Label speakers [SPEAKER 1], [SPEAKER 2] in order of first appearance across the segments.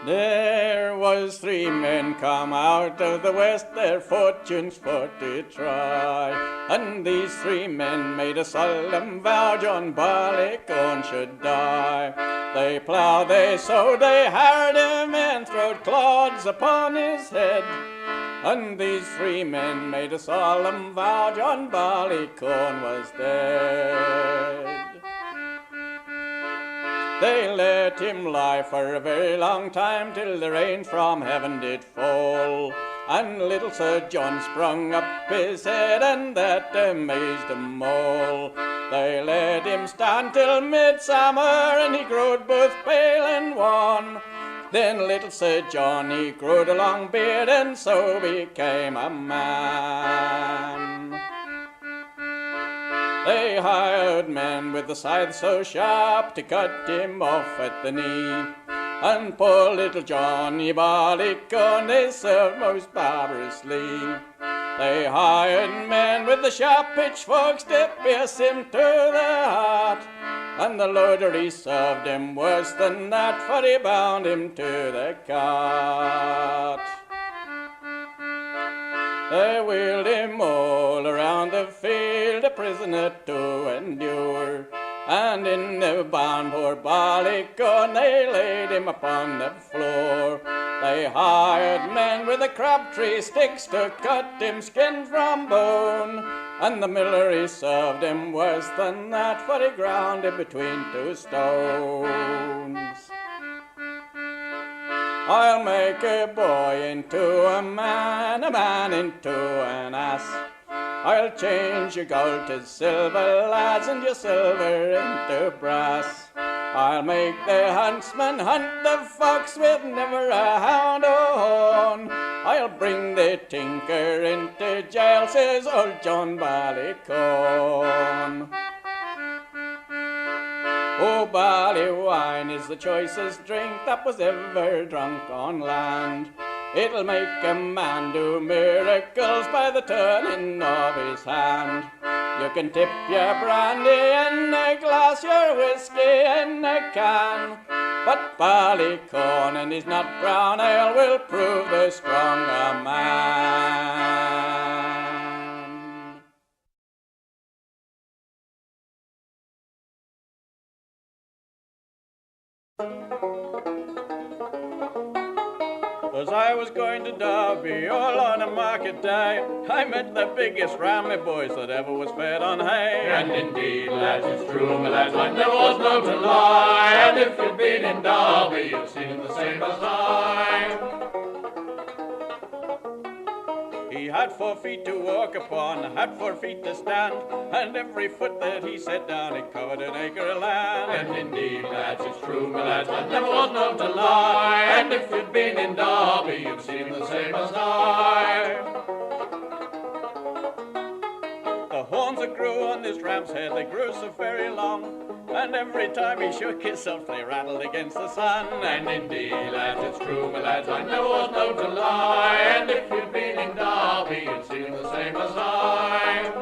[SPEAKER 1] There was three men come out of the west, their fortunes for to try. And these three men made a solemn vow, John Barleycorn should die. They ploughed, they sowed, they harrowed him, and throwed clods upon his head. And these three men made a solemn vow, John Barleycorn was dead. They let him lie for a very long time, till the rain from heaven did fall. And little Sir John sprung up his head, and that amazed them all. They let him stand till midsummer, and he growed both pale and wan. Then little Sir John, he growed a long beard, and so became a man. They hired men with a scythe so sharp to cut him off at the knee. And poor little Johnny Barleycorn they served most barbarously. They hired men with the sharp pitchforks to pierce him to the heart. And the loader he served him worse than that, for he bound him to the cart. They wheeled him all around the field, a prisoner to endure. And in the barn poor Barleycorn they laid him upon the floor. They hired men with the crabtree sticks to cut him skin from bone. And the miller he served him worse than that, for he ground him between two stones. I'll make a boy into a man into an ass. I'll change your gold to silver, lads, and your silver into brass. I'll make the huntsman hunt the fox with never a hound or horn. I'll bring the tinker into jail, says old John Barleycorn. Oh, barley wine is the choicest drink that was ever drunk on land. It'll make a man do miracles by the turning of his hand. You can tip your brandy in a glass, your whiskey in a can, but Barleycorn and his nut brown ale will prove the stronger man. 'Cause I was going to Derby all on a market day, I met the biggest ram, my boys, that ever was fed on hay.
[SPEAKER 2] And indeed, lads, it's true, my lads, I never was known to lie. And if you've been in Derby, you've seen him the same as I.
[SPEAKER 1] He had 4 feet to walk upon, had 4 feet to stand, and every foot that he set down, it covered an acre of land.
[SPEAKER 2] And indeed, lads, it's true, my lads, I never was known to lie. And if you'd been in Derby, you'd seen the same as I.
[SPEAKER 1] The horns that grew on this ram's head, they grew so very long, and every time he shook himself, they rattled against the sun.
[SPEAKER 2] And indeed, lads, it's true, my lads, I never was known to lie. And if you'd been in Derby, you'd seen the same as I.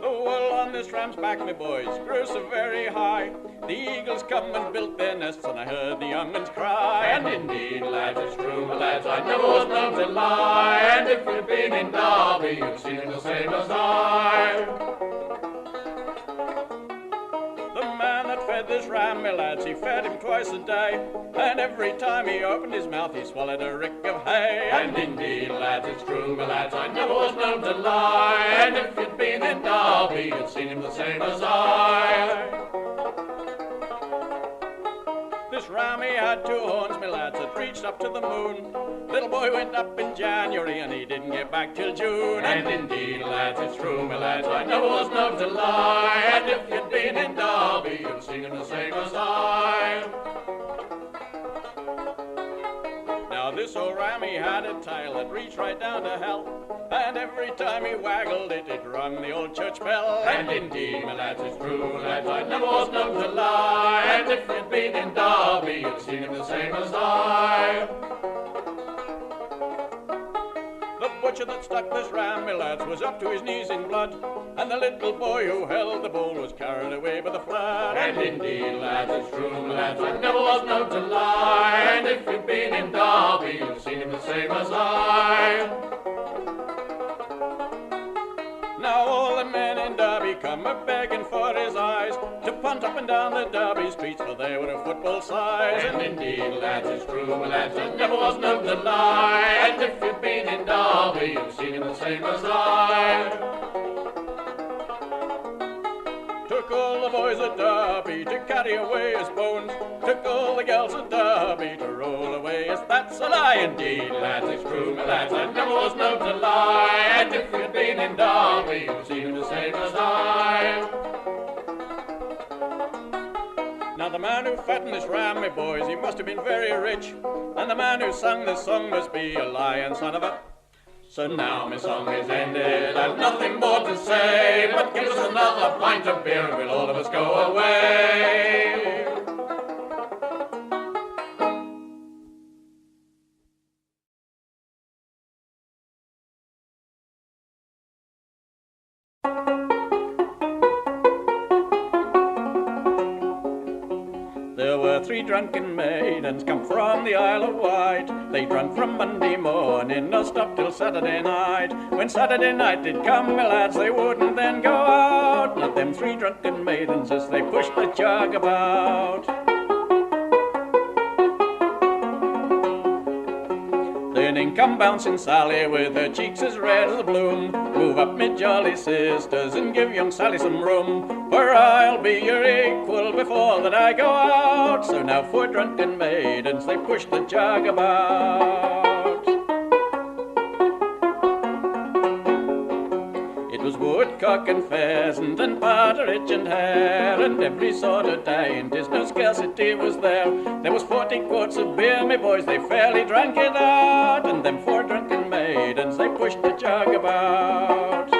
[SPEAKER 1] The wool on this ram's back, my boys, grew so very high, the eagles come and built their nests, and I heard the young ones cry.
[SPEAKER 2] And indeed, lads, it's true, my lads, I never was known to lie. And if you'd been in Derby, you'd seen the same as I.
[SPEAKER 1] Fed this ram, my lads, he fed him twice a day, and every time he opened his mouth, he swallowed a rick of hay.
[SPEAKER 2] And indeed, lads, it's true, my lads, I never was known to lie. And if you'd been in Derby, you'd seen him the same as I.
[SPEAKER 1] This ram, he had 2 horns, my lads, that reached up to the moon. Little boy went up in January, and he didn't get back till June.
[SPEAKER 2] And indeed, lads, it's true, my lads, I never was known to lie. And if you'd been in Derby, you'd seen him the same as I.
[SPEAKER 1] Now this old ram, he had a tail that reached right down to hell, and every time he waggled it, it rung the old church bell.
[SPEAKER 2] And indeed, my lads, it's true, lads, I never was known to lie. And if you'd been in Derby, you'd seen him the same as I.
[SPEAKER 1] butcher that stuck this ram, me lads, was up to his knees in blood, and the little boy who held the bull was carried away by the flood.
[SPEAKER 2] And indeed, lads, it's true, my lads, I never was known to lie. And if you've been in Derby, you've seen him the same as I.
[SPEAKER 1] Now all the men in Derby come a-begging for his eyes, to punt up and down the Derby streets, for they were a football size.
[SPEAKER 2] And indeed, lads, it's true, my lads, I never was known to lie. And if you've been in Derby, you've seen him the same as I.
[SPEAKER 1] Took all the boys at Derby to carry away his bones, took all the girls at Derby to roll away his that's a lie.
[SPEAKER 2] Indeed, lads, it's true, my lads, I never was known to lie. And if you've been in Derby, you've seen him the same as I.
[SPEAKER 1] Now the man who fattened this ram, me boys, he must have been very rich, and the man who sung this song must be a lion son of a...
[SPEAKER 2] So now my song is ended, I've nothing more to say, but give us another pint of beer and we'll all of us go away.
[SPEAKER 1] There were 3 drunken maidens come from the Isle of Wight. They drunk from Monday morning, no stop till Saturday night. When Saturday night did come, my lads, they wouldn't then go out. Not them 3 drunken maidens as they pushed the jug about. Then in come bouncing Sally with her cheeks as red as a bloom. Move up, me jolly sisters, and give young Sally some room, for I'll be your equal before that I go out. So now 4 drunken maidens, they push the jug about. It was woodcock and pheasant and partridge and hare, and every sort of dainties, no scarcity was there. There was 40 quarts of beer, me boys, they fairly drank it out, and them 4 drunken maidens, they pushed the jug about.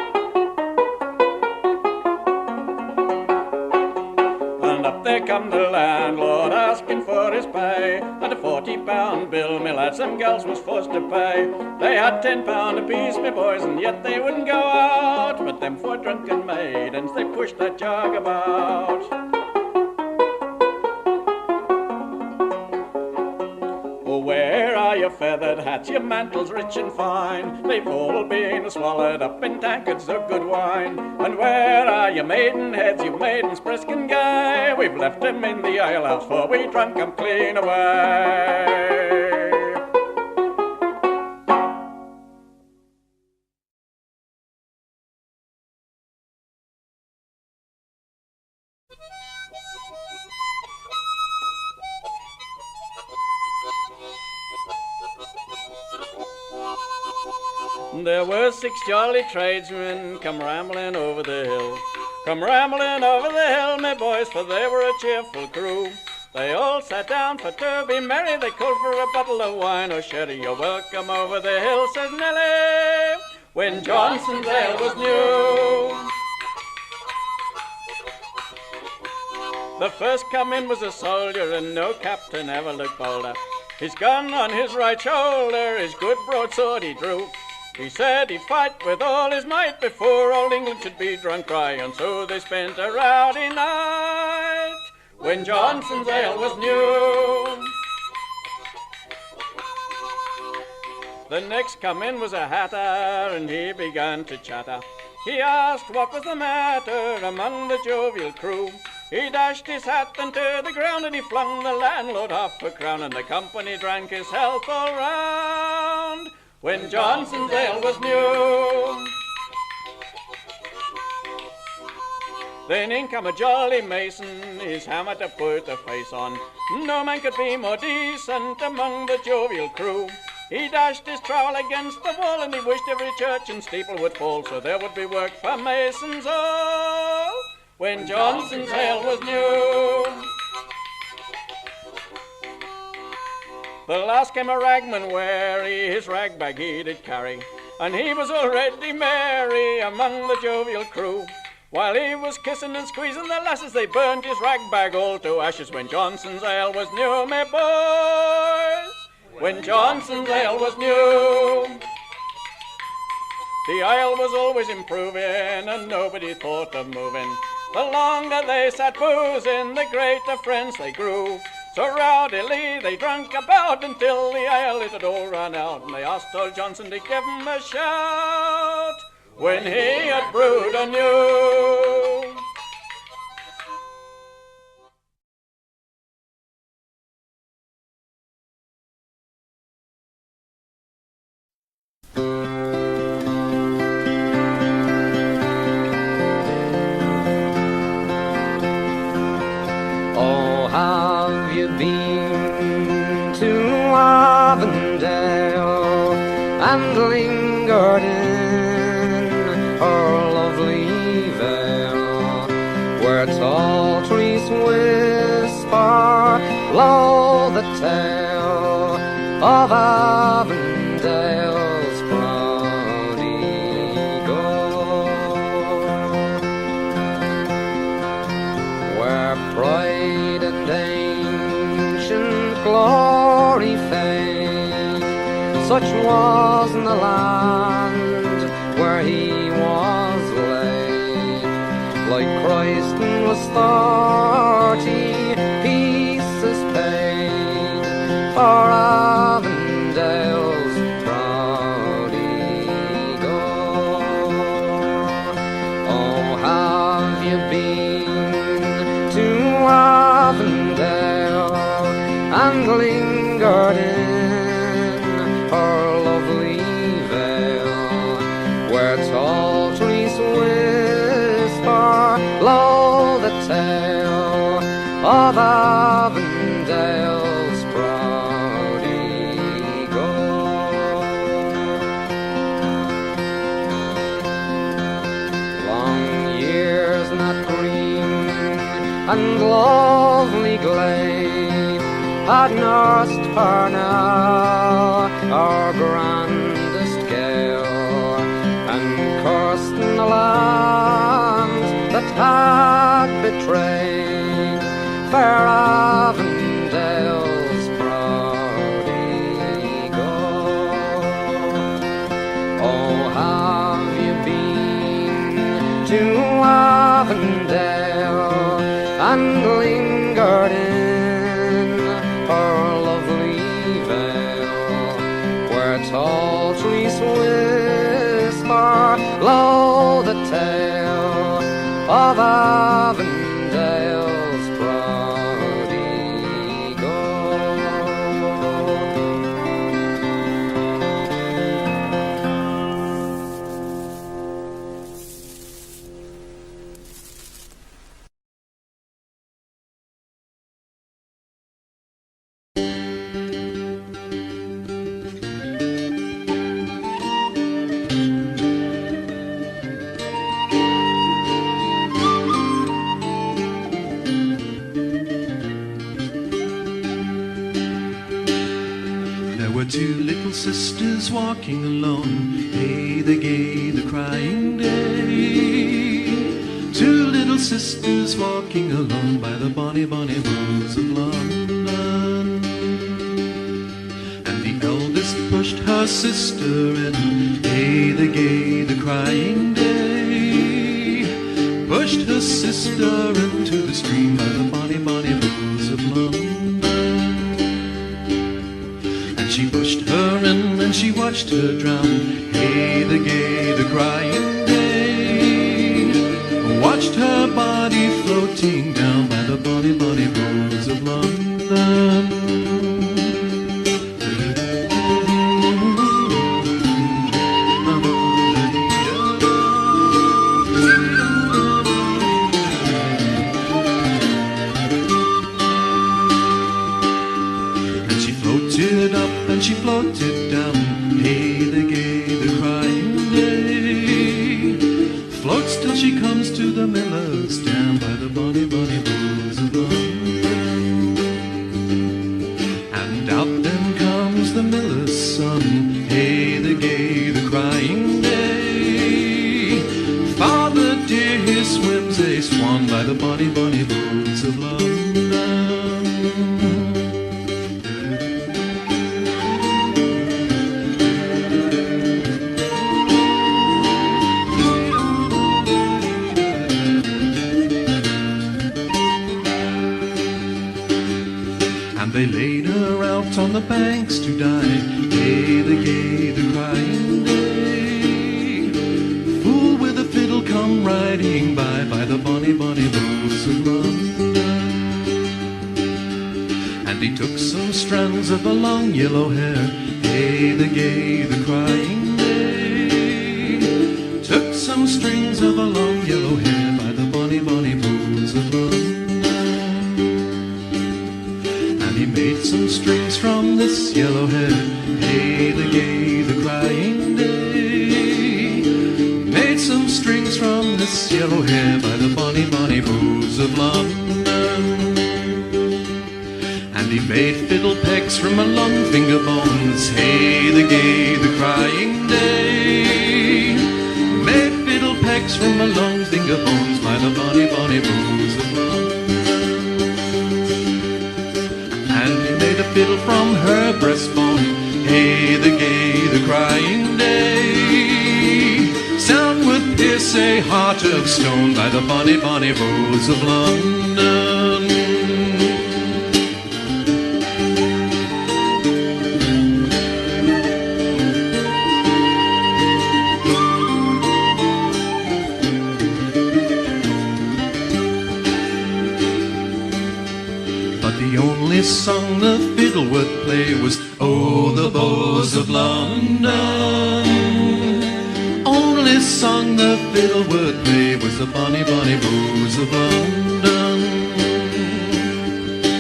[SPEAKER 1] And up there come the landlord asking for his pay, and a £40 bill, me lads, them gals was forced to pay. They had £10 apiece, me boys, and yet they wouldn't go out. But them 4 drunken maidens, they pushed that jug about. Oh, where are your feathered hats, your mantles rich and fine? They've all been swallowed up in tankards of good wine. And where are your maidenheads, you maidens brisk and gay? We've left them in the alehouse, for we drunk them clean away. There were 6 jolly tradesmen come rambling over the hill. Come rambling over the hill, my boys, for they were a cheerful crew. They all sat down for to be merry, they called for a bottle of wine. Oh, sherry, you're welcome over the hill, says Nelly, when Johnson's ale was new. The first come in was a soldier, and no captain ever looked bolder. His gun on his right shoulder, his good broadsword he drew. He said he'd fight with all his might before old England should be drunk dry, and so they spent a rowdy night when Johnson's ale was new. The next come in was a hatter, and he began to chatter. He asked what was the matter among the jovial crew. He dashed his hat into the ground, and he flung the landlord half a crown, and the company drank his health all round when Johnson's ale was new. Then in come a jolly mason, his hammer to put a face on. No man could be more decent among the jovial crew. He dashed his trowel against the wall, and he wished every church and steeple would fall, so there would be work for masons all when Johnson's ale was new. The last came a ragman wary, his rag bag he did carry, and he was already merry among the jovial crew. While he was kissing and squeezing the lasses, they burned his rag bag all to ashes when Johnson's ale was new, me boys, when Johnson's ale was new. The isle was always improving, and nobody thought of moving. The longer they sat boozing, the greater friends they grew. So rowdily they drank about until the ale it had all run out, and they asked old Johnson to give 'em a shout when he had brewed anew.
[SPEAKER 3] Oh, have you been to Avondale and lingered in her lovely vale, where tall trees whisper low the tale of Avondale's proud eagle, where pride and ancient glory fade? Such was the land where he was laid. Like Christ was 30 pieces paid for Avondale's proud eagle. Oh, have you been to Avondale and lingered in her lovely vale, where tall trees whisper low the tale of Avondale's proud eagle? Long years not green and lovely glade had nursed her now, our grandest gale, and cursed the land that had betrayed fair Avondale's proud eagle. Oh, have you been to Avondale and lingered in her lovely vale, where tall trees whisper low the tale of Avondale's proud eagle?
[SPEAKER 4] Two little sisters walking alone, hey, the gay, the crying day. Two little sisters walking alone by the bonny, bonny hills of London. And the eldest pushed her sister in, hey, the gay, the crying day. Pushed her sister into the stream by the bonny, bonny hills of London. She pushed her in and she watched her drown, hey, the gay, the crying day. Watched her body floating down by the bonny, bonny hills of London. She floated down, hey, the gay, the crying day. Floats till she comes to the miller's down by the bonny, bonny hills of London. And out then comes the miller's son, hey, the gay, the crying day. Father dear, he swims a swan by the bonny, bonny hills of London. banks to die. Hey, the gay, the crying day. Fool with a fiddle come riding by the bonny, bonny roads of London. And he took some strands of the long yellow hair. Hey, the gay, the crying day. Took some strings of a long yellow hair by the bonny, bonny roads of London. And he made some strings from this yellow hair. Hey, the gay, the crying day. Made some strings from this yellow hair by the bonny, bonny roads of London. And he made fiddle pegs from a long finger bones. Hey, the gay, the crying day. Made fiddle pegs from a long finger bones by the bonny, bonny roads of London. And he made a fiddle from her breastbone. Hey, the gay, the crying day. Sound would pierce a heart of stone by the bonny, bonny roads of London. The only song the fiddle would play was "Oh, the Bows of London." Only song the fiddle would play was the bonny, bonny Bows of London.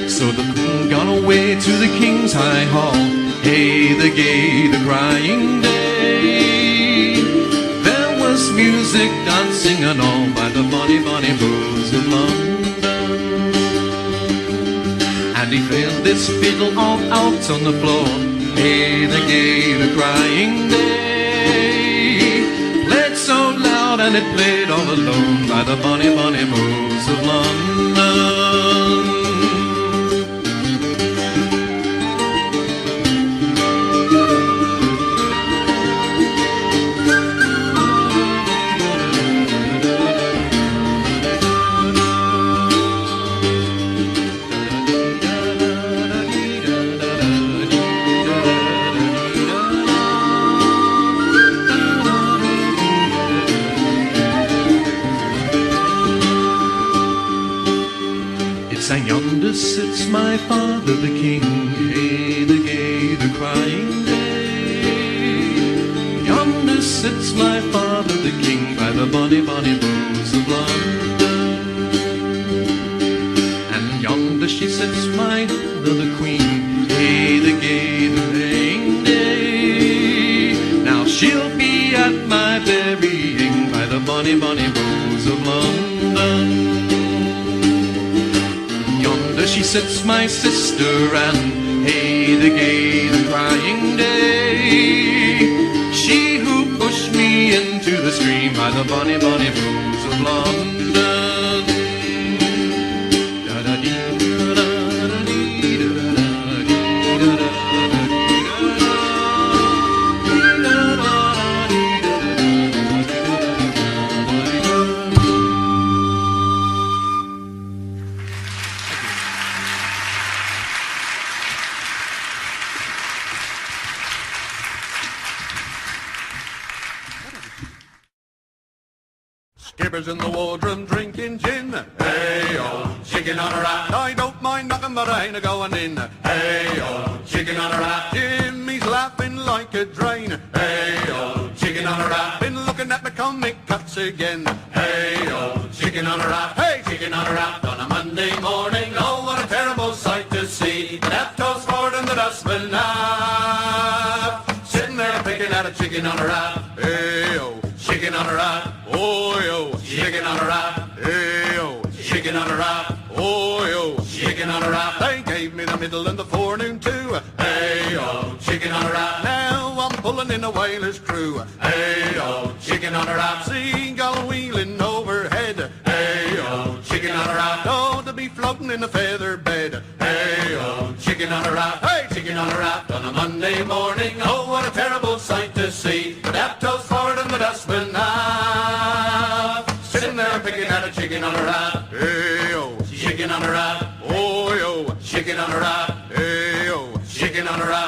[SPEAKER 4] So the queen gone away to the King's High Hall. Hey, the gay, the crying day. There was music, dancing and all by the bonny, bonny Bows of London. And he filled this fiddle all out on the floor. Hey, the gay, the crying day. Played so loud and it played all alone by the bonny, bonny Bows of London. And yonder sits my father the king. Hey, the gay, the crying day. Yonder sits my father the king by the bonny, bonny Bows of London. And yonder she sits my mother the queen. Hey, the gay, the playing day. Now she'll be at my burying by the bonny, bonny Bows of London. She sits my sister Anne. Hey, the gay, the crying day. She who pushed me into the stream by the bonny, bonny Bows of London.
[SPEAKER 2] Skippers in the wardroom drinking gin. Hey-oh, chicken on a rack. I don't mind knocking, but I ain't a-going in. Hey-oh, chicken on a rack. Jimmy's laughing like a drain. Hey-oh, chicken on a rack. Been looking at the comic cuts again. Hey-oh, chicken on a rack. Hey, chicken on a rack on a Monday morning. Oh, what a terrible sight to see. The left toast forward and the dustbin now. Sitting there picking at a chicken on a rack. Hey-oh, chicken on a rack. Oh-yo, chicken on a rack. Hey-oh, chicken on a rack. Oh-yo, chicken on a rack. They gave me the middle and the forenoon too. Hey-oh, chicken on a rack. Now I'm pulling in a whaler's crew. Hey-oh, chicken on a rack. Seagull wheeling overhead. Hey-oh, chicken on a rack. Oh, to be floating in a feather bed. Hey-oh, chicken on a rack. Hey, chicken on a rack on a Monday morning. Oh, what a terrible sight to see. The left toast forward and the dustbin now. Sitting there picking at a chicken on a rack. Hey-oh, chicken on a rack. Oh-yo, chicken on a rack. Hey-oh, chicken on a rack.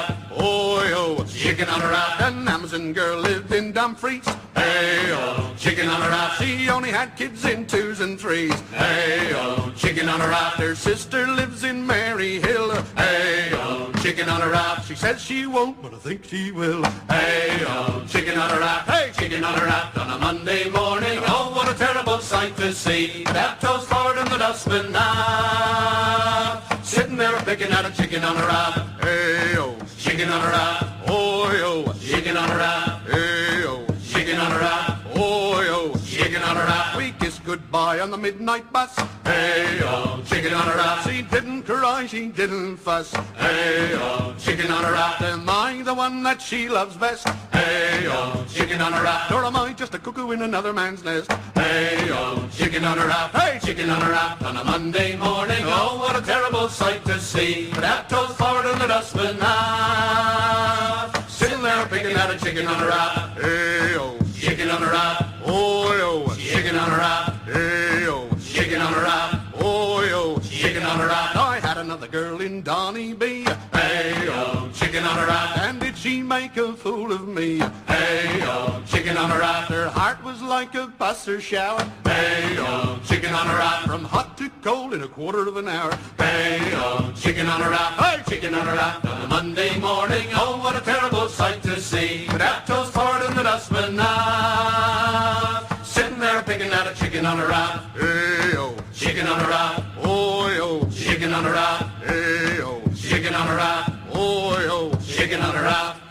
[SPEAKER 2] on a raft. An Amazon girl lived in Dumfries. Hey-oh, chicken on a raft. She only had kids in 2s and 3s. Hey-oh, chicken on a raft. Her sister lives in Maryhill. Hey-oh, chicken on a raft. She says she won't, but I think she will. Hey-oh, chicken on a raft. Hey, chicken on a raft on a Monday morning. Oh, what a terrible sight to see. That toast forward in the dustbin now. Sitting there picking out a chicken on a raft. Hey-oh, chicken on a raft. Oh-yo, chicken on a raft. Hey-oh, chicken on a raft. Oh-yo, chicken on a raft. We kissed goodbye on the midnight bus. Hey-oh, chicken on a raft. She didn't cry, she didn't fuss. Hey-oh, chicken on a raft. Am I the one that she loves best? Hey-oh, chicken on a raft. Or am I just a cuckoo in another man's nest? Hey-oh, chicken on a raft. Hey, chicken on a raft on a Monday morning. Oh, what a terrible sight to see. That toast forward in the dustbin now. Sitting there picking out a chicken on a raft. Hey-oh, chicken on a raft. Oh-yo, chicken on a raft. Hey-oh, chicken on a raft. Oh-yo, chicken on a raft. I had another girl in Donny-B. Hey-oh, chicken on a raft. And did she make a fool of me? Hey-oh, chicken on a raft. Her heart was like a buster shower. Hey-oh, chicken on a raft. From hot to cold in a quarter of an hour. Hey-oh, chicken on a raft. Hey, chicken on a raft on a Monday morning. Oh, what a terrible sight to see. That toast forward in the dustbin now. Sitting there picking out a chicken on a raft. Hey-oh, chicken on a raft. Oh-yo, chicken on a raft. Hey-oh, chicken on a raft. Oh-yo, chicken on a raft.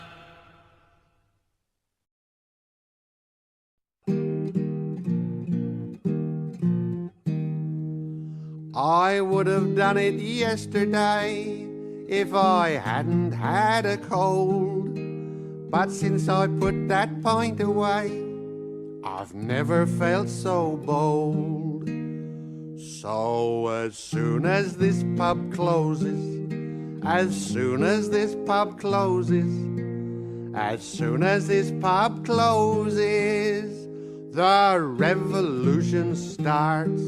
[SPEAKER 5] I would have done it yesterday if I hadn't had a cold. But since I put that pint away, I've never felt so bold. So as soon as this pub closes, as soon as this pub closes, as soon as this pub closes, the revolution starts.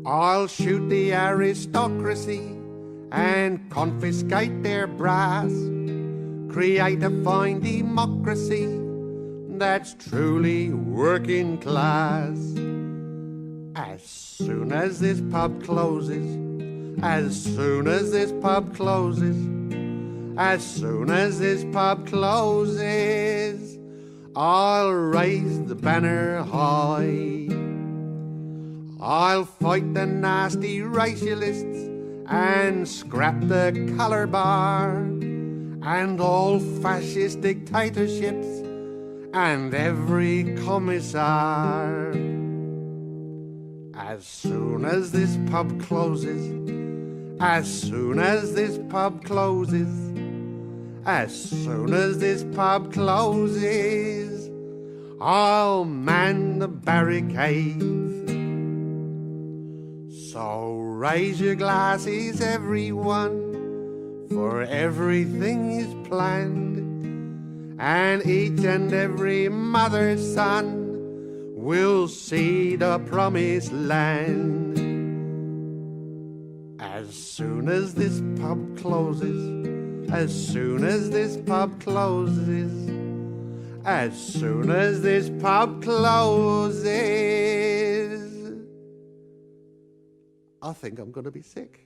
[SPEAKER 5] I'll shoot the aristocracy and confiscate their brass, create a fine democracy that's truly working class. As soon as this pub closes, as soon as this pub closes, as soon as this pub closes, I'll raise the banner high. I'll fight the nasty racialists and scrap the colour bar and all fascist dictatorships and every commissar. As soon as this pub closes, as soon as this pub closes, as soon as this pub closes, I'll man the barricades. So raise your glasses, everyone, for everything is planned, and each and every mother's son will see the promised land. As soon as this pub closes, as soon as this pub closes, as soon as this pub closes, I think I'm going to be sick.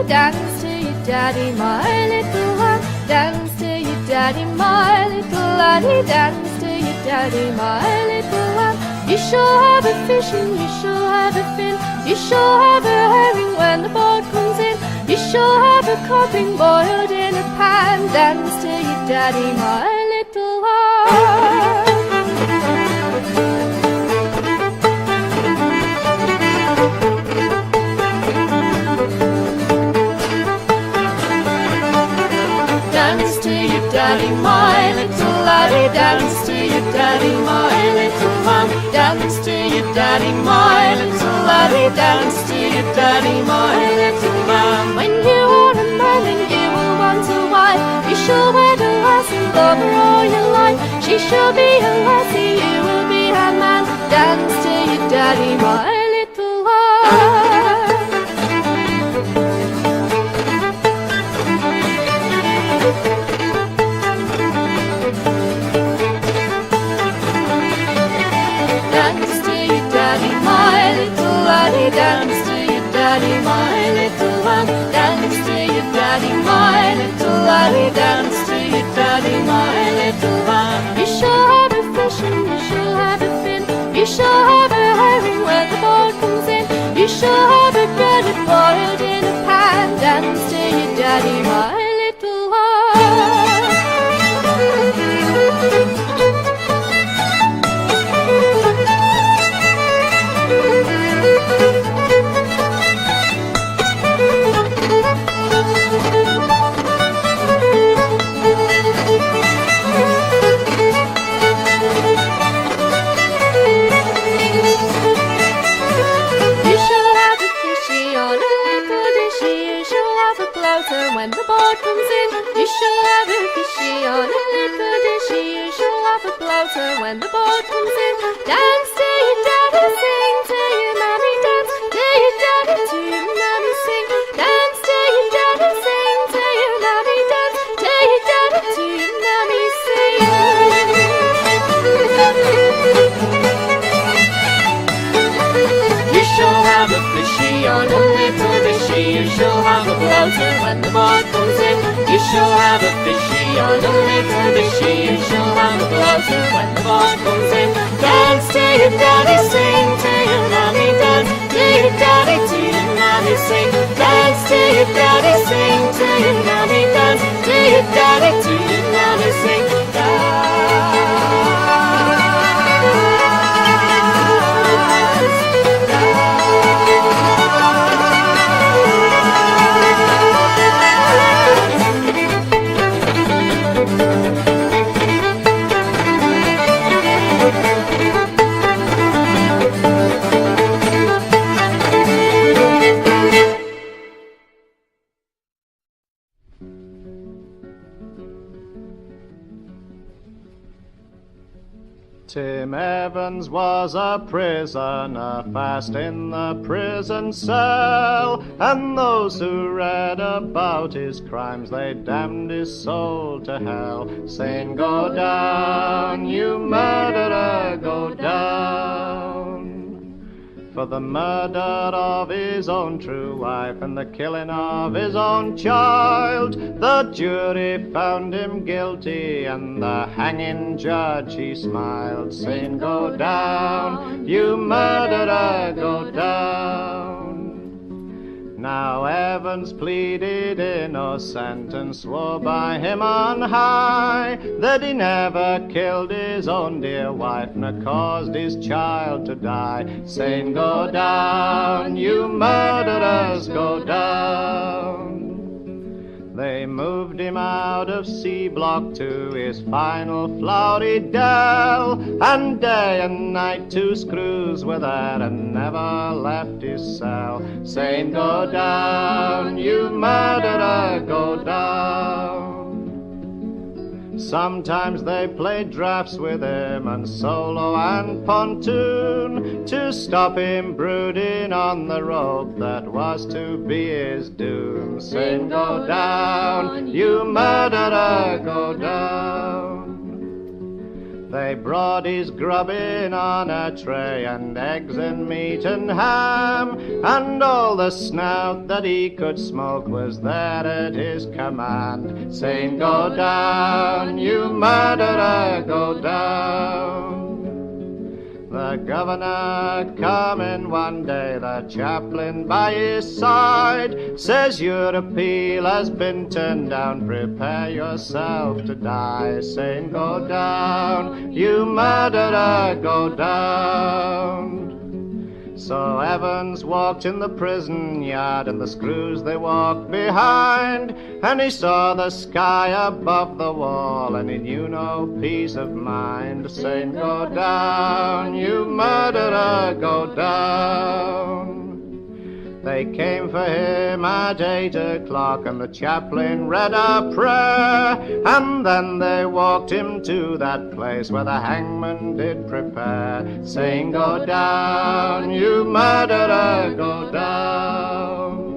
[SPEAKER 6] Dance to your daddy, my little one. Dance to your daddy, my little laddie. Dance to your daddy, my little one. You shall have a fish and you shall have a fin. You shall have a herring when the boat comes in. You shall have a cod being boiled in a pan. Dance to your daddy, my little one. dance to your daddy, my little laddie. Dance to your daddy, my little lamb. Dance to your daddy, my little laddie. Dance to your daddy, my little lamb. When you are a man and you will want a wife, you shall wed a lass and love her all your life. She shall be a lassie, you will be her man. Dance to your daddy, my little lamb. Dance to your daddy, my little laddie. Dance to your daddy, my little lamb. Dance to your daddy, my little laddie. Dance to your daddy, my little lamb. You shall have a fish and you shall have a fin. You shall have a herring when the boat comes in. You shall have a bread boiled in a pan. Dance to your daddy, my little lamb. When the boat comes in, you shall have a fishy on a little dishy. You shall have a bloater when the boat comes in. Dance to your daddy, sing to your mammy, dance to your daddy, to your mammy, sing. Dance to your daddy, sing to your mammy, dance to your daddy, to your mammy, sing. You shall have a fishy on a little dishy. You shall have a bloater when the boat comes in. You shall have a fishy on a little dishy. You shall have a bloater when the boat comes in. Dance to your daddy, sing to your mammy, dance to your daddy, to your mammy, sing. Dance to your daddy, sing to your mammy, dance to your daddy, to your mammy, sing.
[SPEAKER 1] Tim Evans was a prisoner, fast in the prison cell, and those who read about his crimes, they damned his soul to hell, saying, "Go down, you murderer, go down." For the murder of his own true wife and the killing of his own child, the jury found him guilty and the hanging judge he smiled, saying, "Go down, you murderer, go down." Now Evans pleaded innocent and swore by him on high that he never killed his own dear wife nor caused his child to die, saying, "Go down, you murderers, go down." They moved him out of C Block to his final flowery dell, and day and night 2 screws were there and never left his cell, saying, "Go down, you murderer, go down." Sometimes they played draughts with him and solo and pontoon to stop him brooding on the rogue that was to be his doom, saying, "Go down, you murderer, go down." They brought his grub in on a tray, and eggs and meat and ham, and all the snout that he could smoke was there at his command, saying, "Go down, you murderer, go down." The governor coming one day, the chaplain by his side, says, "Your appeal has been turned down, prepare yourself to die," saying, "Go down, you murderer, go down."
[SPEAKER 7] So Evans walked in the prison yard, and the screws they walked behind, and he saw the sky above the wall, and he knew no peace of mind, saying, "Go down, you murderer, go down." They came for him at 8 o'clock, and the chaplain read a prayer, and then they walked him to that place where the hangman did prepare, saying, "Go down, you murderer, go down."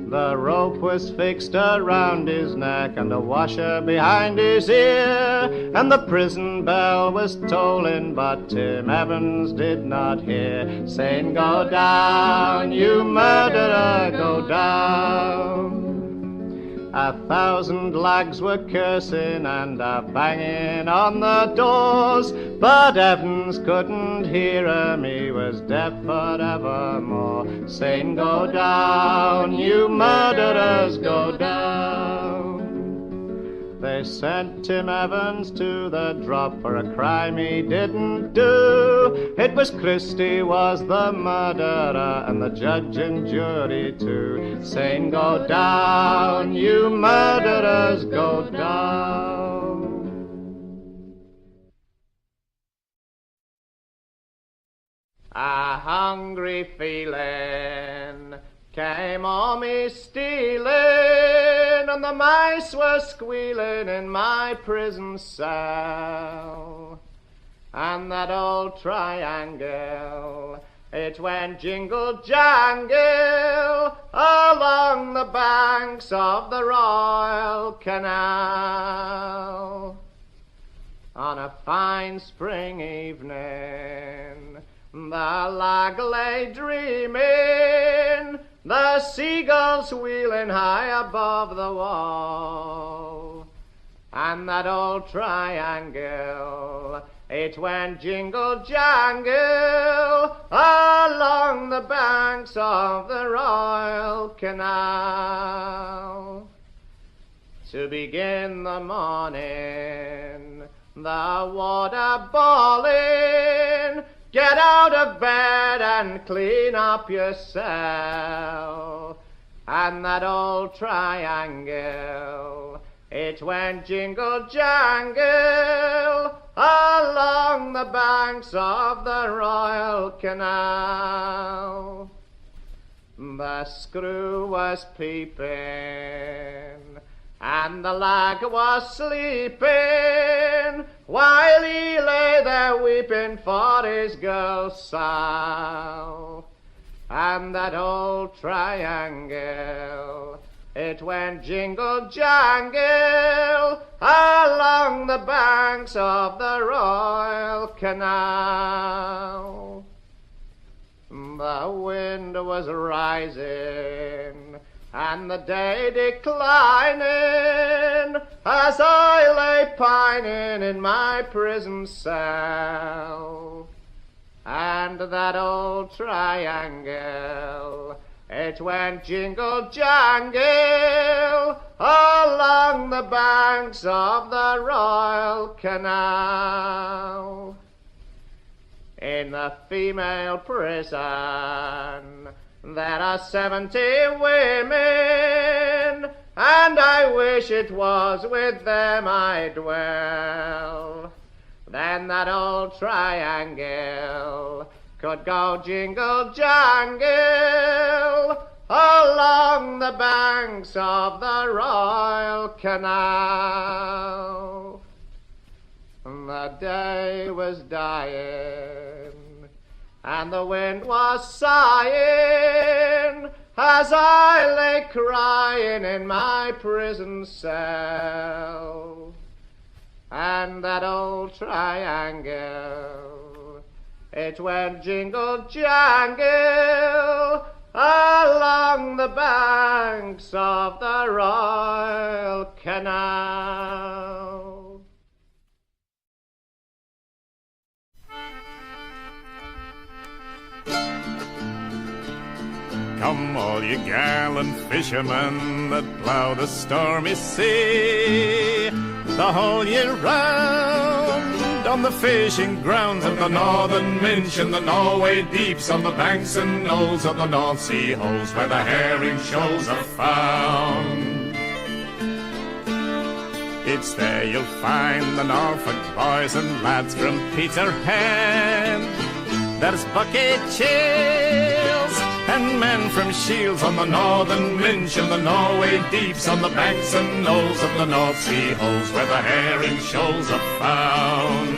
[SPEAKER 7] The rope was fixed around his neck, and a washer behind his ear, and the prison bell was tolling, but Tim Evans did not hear, saying, "Go down, you murderer, go down." 1,000 lags were cursing and banging on the doors, but Evans couldn't hear 'em, he was deaf forevermore, saying, "Go down, you murderers, go down." They sent Tim Evans to the drop for a crime he didn't do. It was Christie was the murderer, and the judge and jury too, saying, "Go down, you murderers, go down." A hungry feeling came on me stealing, and the mice were squealing in my prison cell. And that old triangle, it went jingle jangle along the banks of the Royal Canal. On a fine spring evening, the lag lay dreaming, the seagulls wheeling high above the wall. And that old triangle, it went jingle jangle along the banks of the Royal Canal. To begin the morning, the water boiling, get out of bed and clean up yourself. And that old triangle, it went jingle jangle along the banks of the Royal Canal. The screw was peeping, and the lag was sleeping, while he lay there weeping for his girl Sal. And that old triangle, it went jingle jangle along the banks of the Royal Canal. The wind was rising and the day declining, as I lay pining in my prison cell. And that old triangle, it went jingle jangle along the banks of the Royal Canal. In the female prison there are 70 women, and I wish it was with them I dwell. Then that old triangle could go jingle jangle along the banks of the Royal Canal. The day was dying, and the wind was sighing, as I lay crying in my prison cell. And that old triangle, it went jingle jangle along the banks of the Royal Canal.
[SPEAKER 8] Come all you gallant fishermen that plough the stormy sea, the whole year round on the fishing grounds of the northern Minch and the Norway deeps, on the banks and knolls of the North Sea holes where the herring shoals are found. It's there you'll find the Norfolk boys and lads from Peterhead. There's bucket chills and men from Shields on the northern Minch and the Norway deeps, on the banks and knolls of the North Sea holes where the herring shoals are found.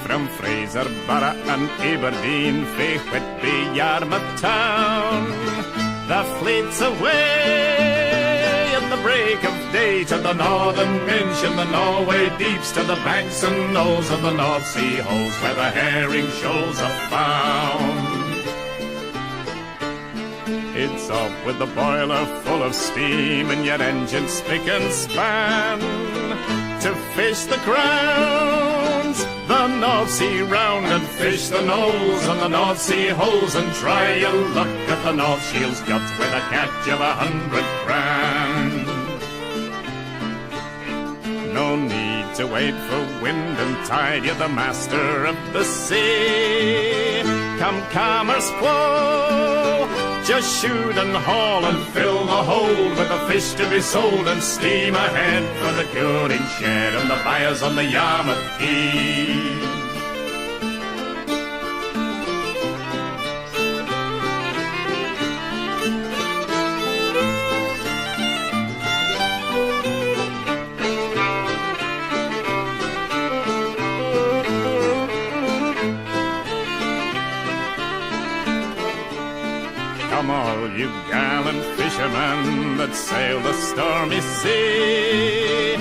[SPEAKER 8] From Fraserburgh and Aberdeen, frae Whitby, Yarmouth town, the fleet's away at the break of day to the northern Minch and the Norway deeps, to the banks and knolls of the North Sea holes where the herring shoals are found. It's up with the boiler full of steam and your engine spick and span to fish the grounds, the North Sea round, and fish the knolls and the North Sea holes, and try your luck at the North Shields guts with a catch of 100 grand. No need to wait for wind and tide, you're the master of the sea. Come commerce flow, just shoot and haul and fill the hold with the fish to be sold, and steam ahead for the curing shed and the buyers on the Yarmouth quay. Come all you gallant fishermen that sail the stormy sea,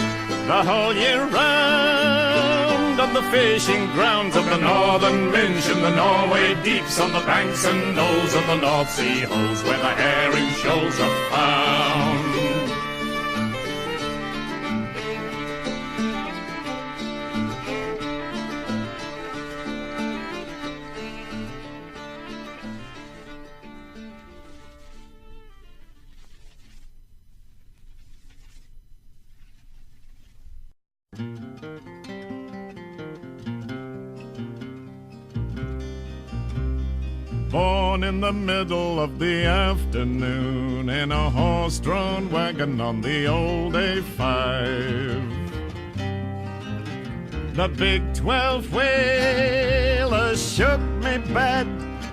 [SPEAKER 8] the whole year round on the fishing grounds of the northern Minch and the Norway deeps, on the banks and knolls of the North Sea holes where the herring shoals are found. Born in the middle of the afternoon in a horse-drawn wagon on the old A5. The big 12-wheeler shook me bad.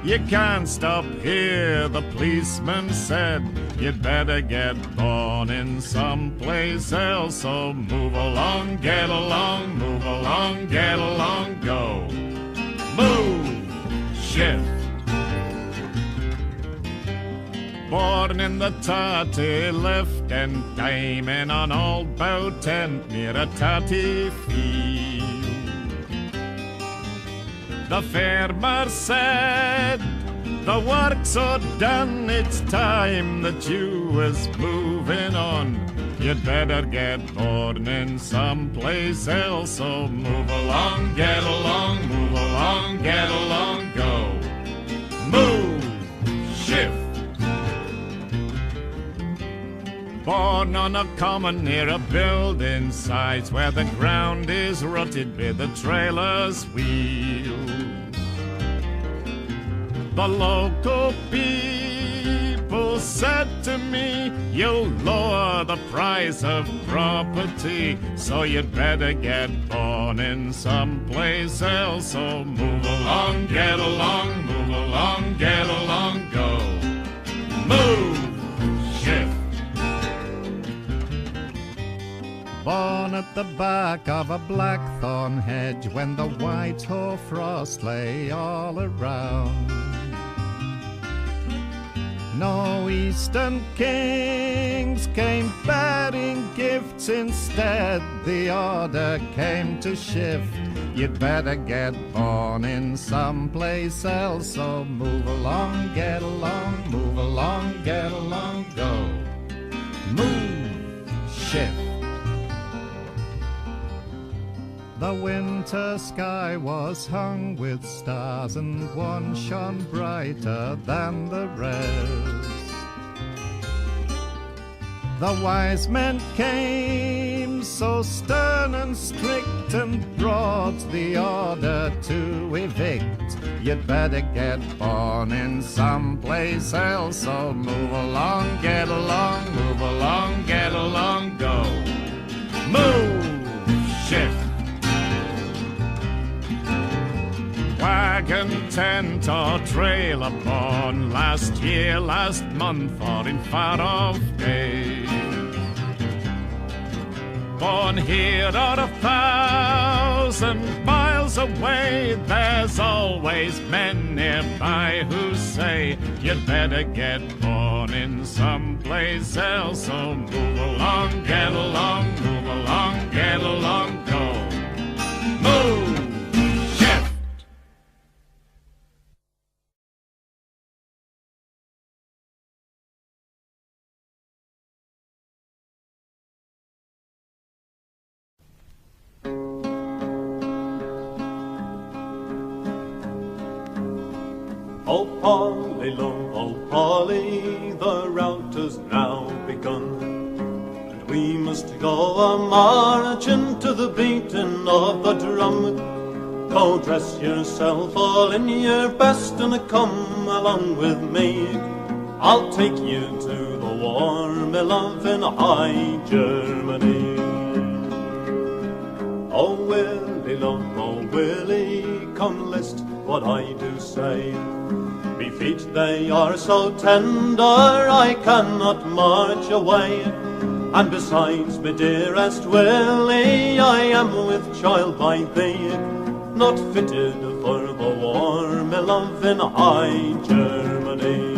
[SPEAKER 8] You can't stop here, the policeman said. You'd better get born in someplace else, so move along, get along, move along, get along, go. Move, shift. Born in the tarty left end time in an old bow tent near a tarty field. The farmer said, the work's all done, it's time that you was moving on. You'd better get born in someplace else, so move along, get along, move along, get along, go. Move, shift. Born on a common near a building site where the ground is rutted with the trailer's wheels. The local people said to me, you'll lower the price of property, so you'd better get born in someplace else. So move along, get along, move along, get along, go. Move, shift. Born at the back of a blackthorn hedge when the white hoarfrost lay all around. No eastern kings came bearing gifts, instead the order came to shift. You'd better get born in someplace else, so move along, get along, move along, get along, go. Move, shift. The winter sky was hung with stars, and one shone brighter than the rest. The wise men came so stern and strict and brought the order to evict. You'd better get born in someplace else, so move along, get along, move along, get along, go. Move, shift. Wagon, tent or trailer born last year, last month or in far off days. Born here or 1,000 miles away, there's always men nearby who say you'd better get born in someplace else. So move along, get along, move along, get along, go. Move, shift.
[SPEAKER 9] Oh, Polly, love, oh, Polly, the rout has now begun, and we must go a-marching to the beating of the drum. Go dress yourself all in your best and come along with me. I'll take you to the war, my love, in high Germany. Oh, Willie, love, oh, Willie, come list what I do say. Me feet they are so tender I cannot march away. And besides, me dearest Willie, I am with child by thee, not fitted for the war, me love, in high Germany.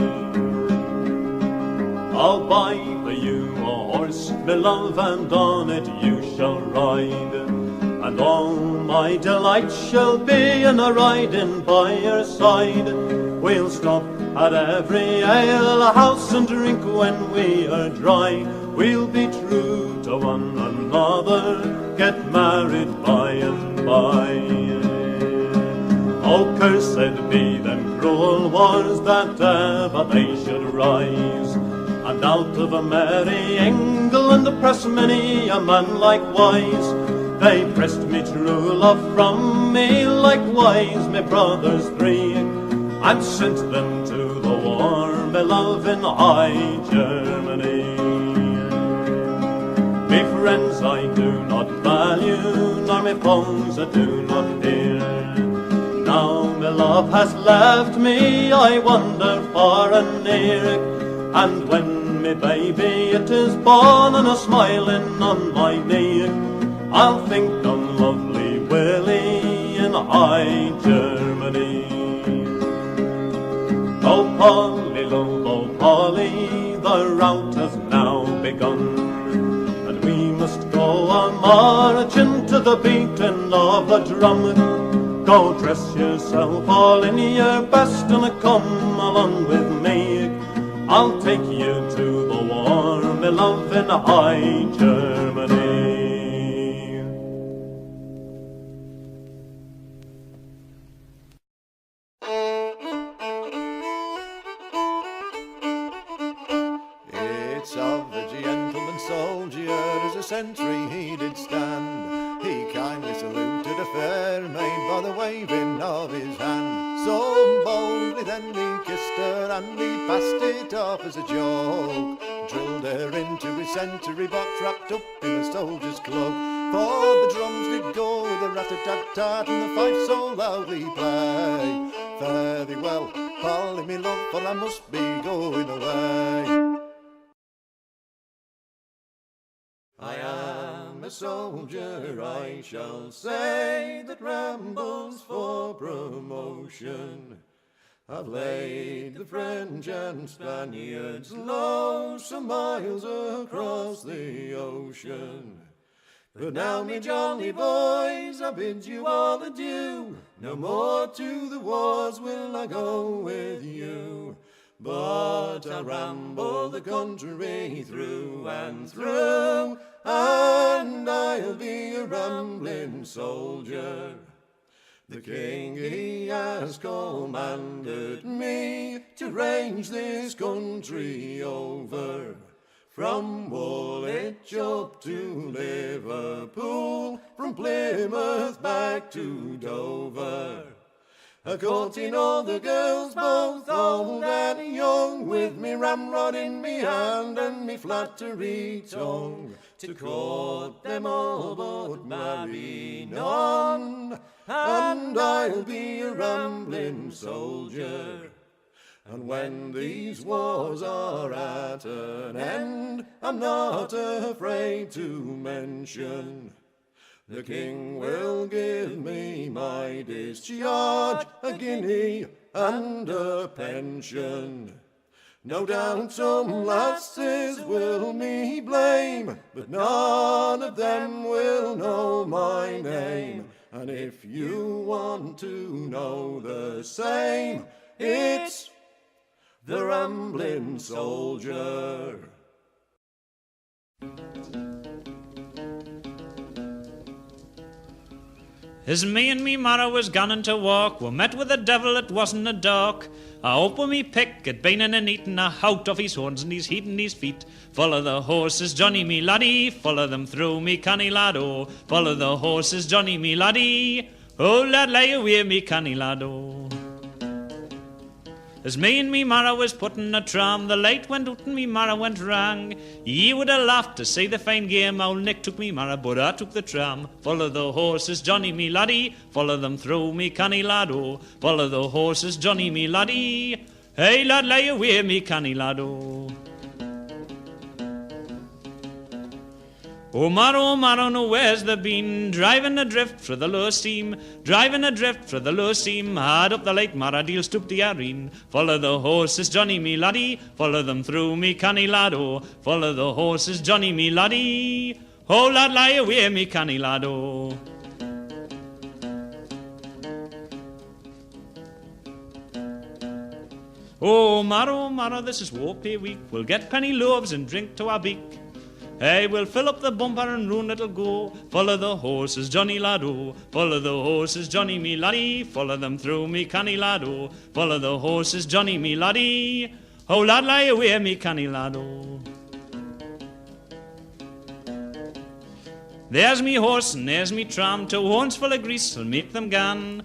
[SPEAKER 9] I'll buy for you a horse, me love, and on it you shall ride, and all my delight shall be in a riding by your side. We'll stop at every ale house and drink when we are dry. We'll be true to one another, get married by and by. Oh, cursed be them cruel wars that ever they should rise, and out of a merry England press many a man likewise. They pressed me true love from me, likewise me brothers three, and sent them to the war, me love, in high Germany. Me friends I do not value, nor me foes I do not fear. Now me love has left me, I wander far and near, and when me baby it is born and a smiling on my knee, I'll think on lovely Willie in high Germany. Oh, Polly, love, oh, Polly, the rout has now begun, and we must go a-marching to the beating of the drum. Go dress yourself all in your best and come along with me. I'll take you to the war, me love, in high Germany.
[SPEAKER 10] It's of a gentleman soldier as a sentry he did stand. He kindly saluted a fair maid by the waving of his hand. So boldly then he kissed her and he passed it off as a joke. Drilled her into his sentry box wrapped up in a soldier's cloak. For the drums did go with a rat-a-tat-tat and the fife so loudly play. Fare thee well, Polly me love, for I must be going away. I am a soldier, I shall say, that rambles for promotion. I've laid the French and Spaniards low some miles across the ocean. But now, me jolly boys, I bid you all adieu. No more to the wars will I go with you, but I'll ramble the country through and through, and I'll be a rambling soldier. The king, he has commanded me to range this country over, from Woolwich up to Liverpool, from Plymouth back to Dover. A-courting all the girls, both old and young, with me ramrod in me hand and me flattery tongue, to court them all but marry none. And I'll be a rambling soldier, and when these wars are at an end, I'm not afraid to mention the King will give me my discharge, a guinea and a pension. No doubt some lasses will me blame, but none of them will know my name. And if you want to know the same, it's the Rambling Soldier.
[SPEAKER 11] As me and me marrow was gunning to walk, we met with a devil, it wasn't a dog. I hope with me pick at bainin' and eatin' a hout off his horns and his heat and his feet. Follow the horses, Johnny me laddie, follow them through me canny lad, oh. Follow the horses, Johnny me laddie, oh lad lay away me canny lad, oh. As me and me marrow was puttin' a tram, the light went out and me marrow went wrang. Ye would have laughed to see the fine game, old Nick took me marrow, but I took the tram. Follow the horses, Johnny me laddie, follow them through me canny lad, oh. Follow the horses, Johnny me laddie, hey lad lay away me canny lad, oh. Oh marrow, no where's the bean? Driving adrift for the low steam, driving adrift for the low steam. Hard up the lake, marrow deal stoop the areen. Follow the horses, Johnny me laddie, follow them through me canny lad, oh. Follow the horses, Johnny me laddie, oh lad lie away me canny lad, oh. Oh marrow, this is Warpay week. We'll get penny loaves and drink to our beak. Hey, we'll fill up the bumper and round it'll go. Follow the horses, Johnny lad, oh. Follow the horses, Johnny me laddie, follow them through me canny lad, oh. Follow the horses, Johnny me laddie, oh lad lie away me canny lad, oh. There's me horse and there's me tram, 2 horns full of grease will make them gan.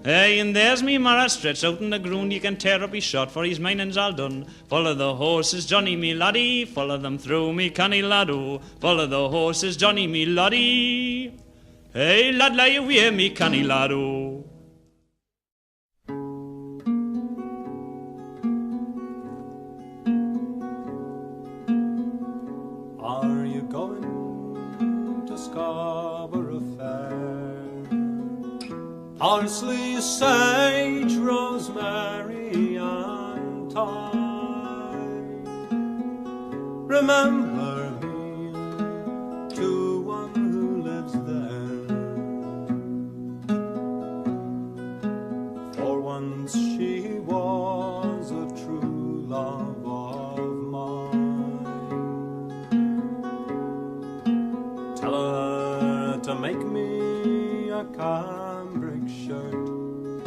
[SPEAKER 11] Hey, and there's me marrow stretched out in the ground, you can tear up his shot for his mining's all done. Follow the horses, Johnny me laddie, follow them through me canny lad, oh. Follow the horses, Johnny me laddie, hey lad lie away me canny lad, oh.
[SPEAKER 9] Are you going to Scarborough Fair? Parsley, sage, rosemary, and thyme. Remember me to one who lives there. For once she was a true love of mine. Tell her to make me a cambric shirt,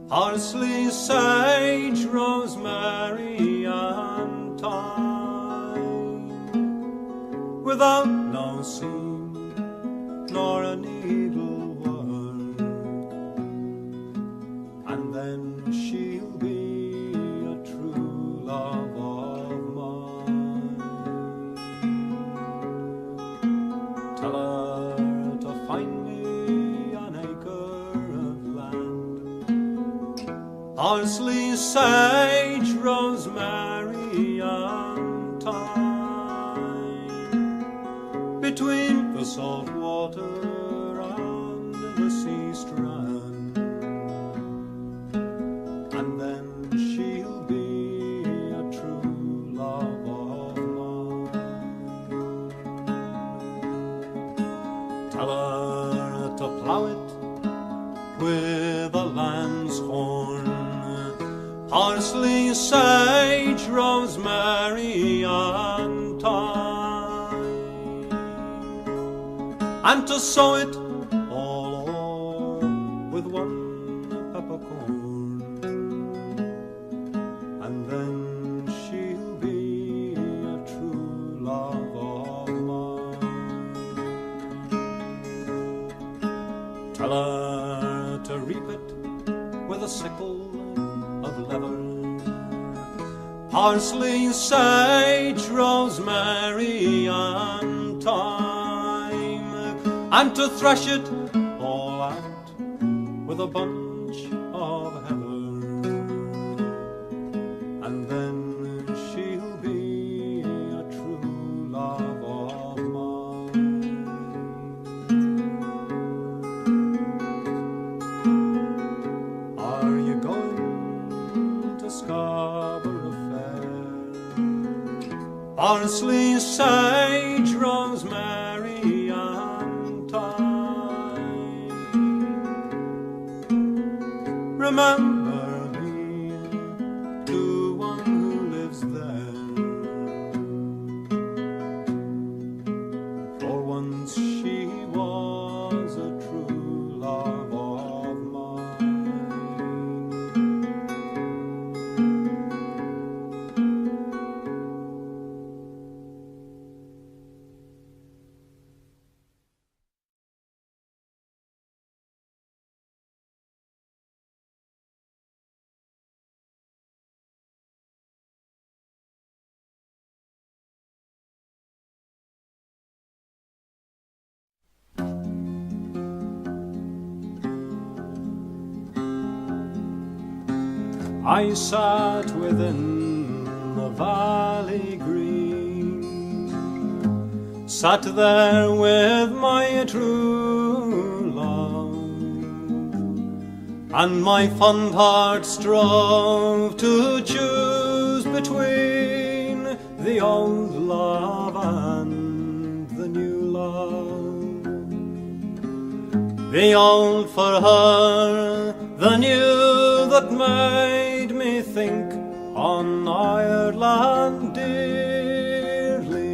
[SPEAKER 9] parsley, sage, rosemary, and thyme, without no seam nor a needlework, and then she'll be a true love of mine. Tell her to find me an acre of land, parsley, sage, rosemary, and thyme, between the salt water and the sea strand, and then she'll be a true love of mine. Tell her to plough it with a lamb's horn, parsley, sage, rosemary, and thyme, and to sow it all o'er with one peppercorn, and then she'll be a true miller to reap it with a sickle of leather. Parsley, sage, rosemary, and thyme, and to thresh it all out with a bunch of heather. And then she'll be a true love of mine. Are you going to Scarborough Fair? Parsley, sage, rosemary, and thyme. Remember me to one who lives there, for once she was a true love of mine. I sat within the valley green, sat there with my true love, and my fond heart strove to choose between the old love and the new love. The old for her, the new that made me think on Ireland dearly,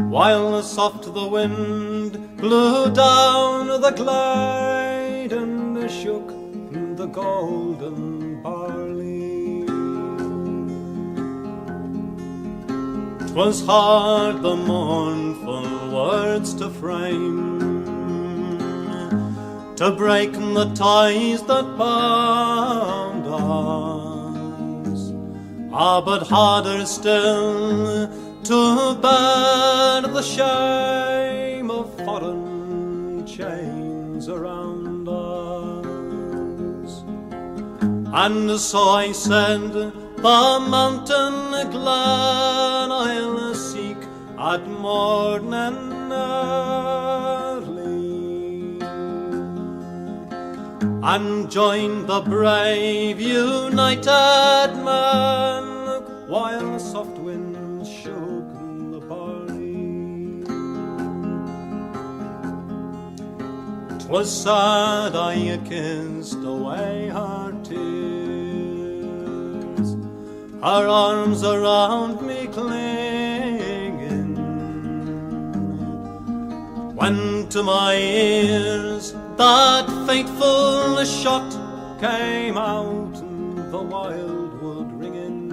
[SPEAKER 9] while soft the wind blew down the glade and shook the golden barley. 'Twas hard the mournful words to frame, to break the ties that bound us, but harder still to bear the shame of foreign chains around us. And so I said, the mountain glen I'll seek at morn and early, and join the brave united men, while soft winds shook the barley. 'Twas sad I kissed away her tears, her arms around me clinging, when to my ears that fateful shot came out, the wildwood ringing.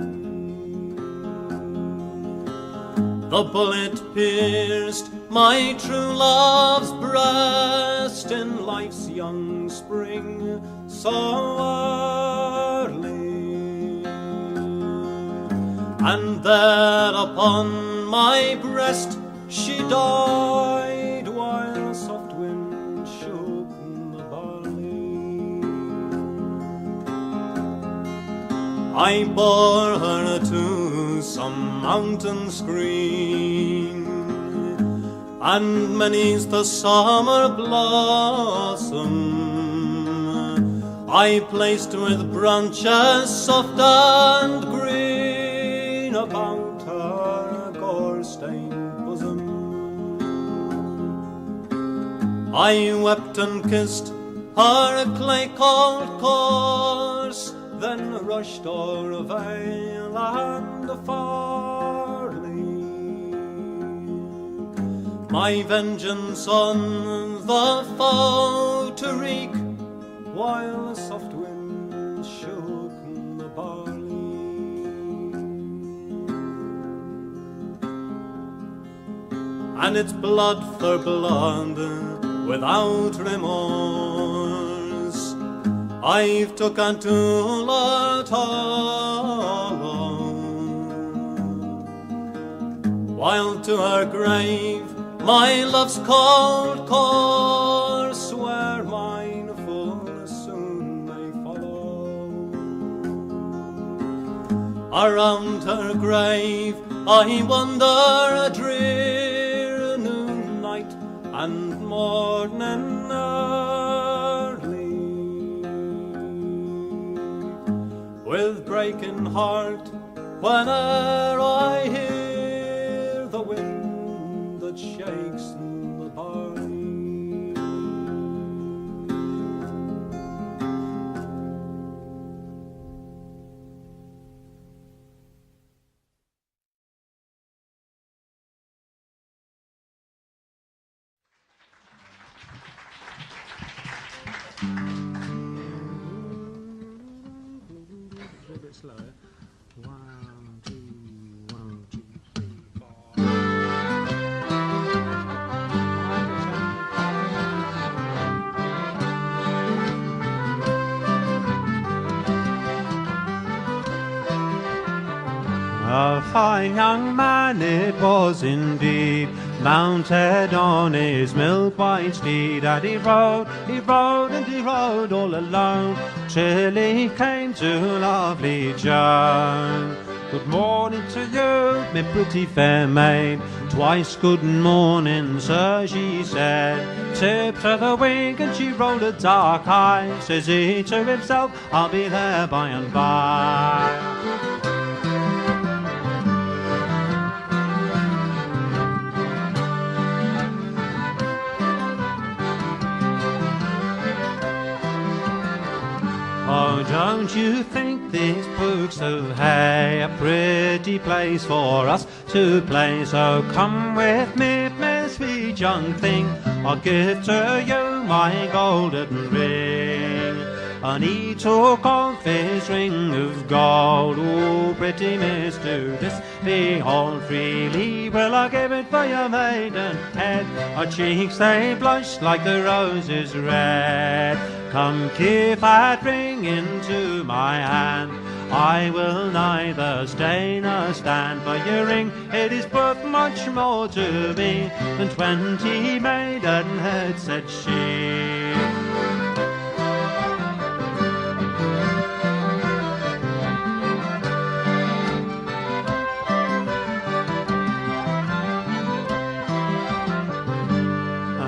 [SPEAKER 9] The bullet pierced my true love's breast in life's young spring so early, and there upon my breast she died, while a soft wind shook the barley. I bore her to some mountain screen, and many's the summer blossom I placed with branches soft and green about her gore-stained bosom. I wept and kissed her clay-cold corse, then rushed o'er vale and farley, my vengeance on the foe to wreak, while a soft wind shook the barley. And it's blood for blood, without remorse. I've took unto Lord while to her grave my love's cold course, where mine full soon may follow. Around her grave I wander a drear noon, night and morning early, with breaking heart whene'er I hear the wind that shakes in the barley. A bit slower. 1, 2, 1, 2, 3, 4.
[SPEAKER 12] A fine young man it was indeed, mounted on his milk-white steed, and he rode and he rode all alone, till he came to lovely Joan. Good morning to you, my pretty fair maid. Twice good morning, sir, she said. Tip to the wing and she rolled a dark eye. Says he to himself, I'll be there by and by. Oh, don't you think this Books of Hay a pretty place for us to play? So come with me, my sweet young thing, I'll give to you my golden ring. And he took off his ring of gold. Oh, pretty miss, do this behold, freely will I give it for your maiden head. Her cheeks they blush like the roses red. Come give that ring into my hand, I will neither stay nor stand. For your ring, it is worth much more to me than 20 maidenheads, said she.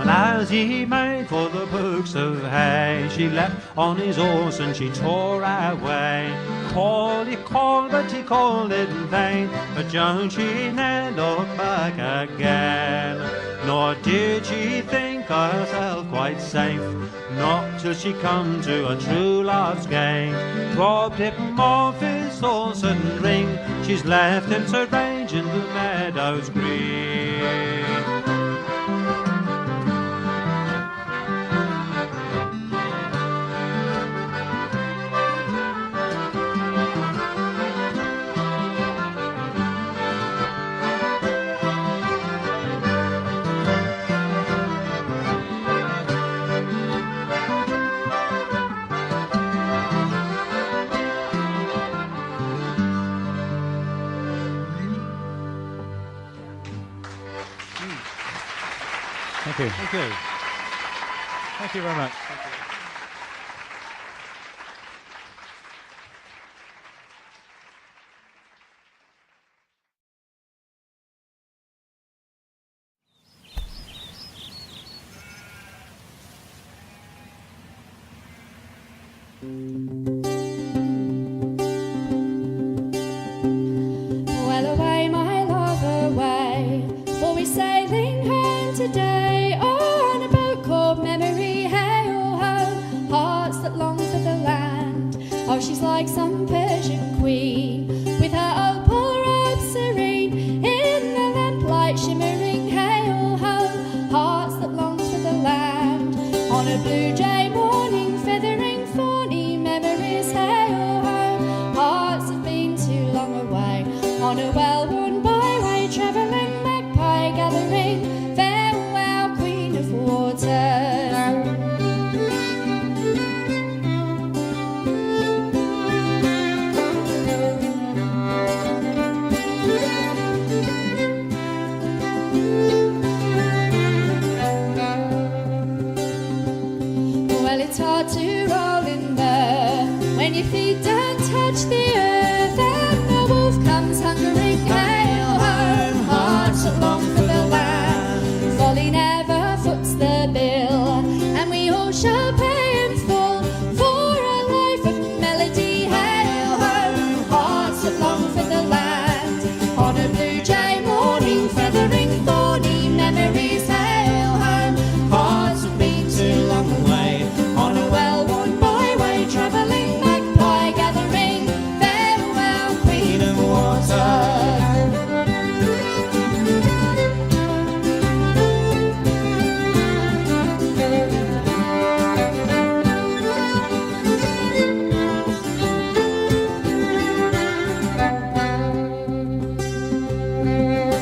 [SPEAKER 12] As he made for the Books of Hay, she leapt on his horse and she tore away. Called, he called, but he called it in vain, but Joan she ne'er looked back again. Nor did she think herself quite safe, not till she come to a true love's gate. Robbed him of his horse and ring, she's left him to range in the meadows green.
[SPEAKER 13] Thank you.
[SPEAKER 12] Thank you.
[SPEAKER 13] Thank you very much.
[SPEAKER 6] Well, away, my love, away, for we're sailing home today on a boat called Memory. Hey, oh, ho, hearts that long for the land. Oh, she's like some Persian queen with her opal robe serene in the lamplight shimmering. Hey, oh, ho, hearts that long for the land. On a blue jay morning, feathering thorny memories. Hey, oh, ho, hearts have been too long away. On a well-worn byway, travelling magpie gathering, farewell, Queen of Water. Well, it's hard to roll in there when your feet don't touch the earth, and the wolf comes hungering. Hail home, hearts that long for the land. Folly never foots the bill, and we all shall pay in full for a life of melody. Hail home, hearts that long for the land. On a blue jay morning, feathering thorny memories. Hail home, hearts have been too long away. On a well-worn byway, travelling magpie gathering. Farewell, Queen of Water.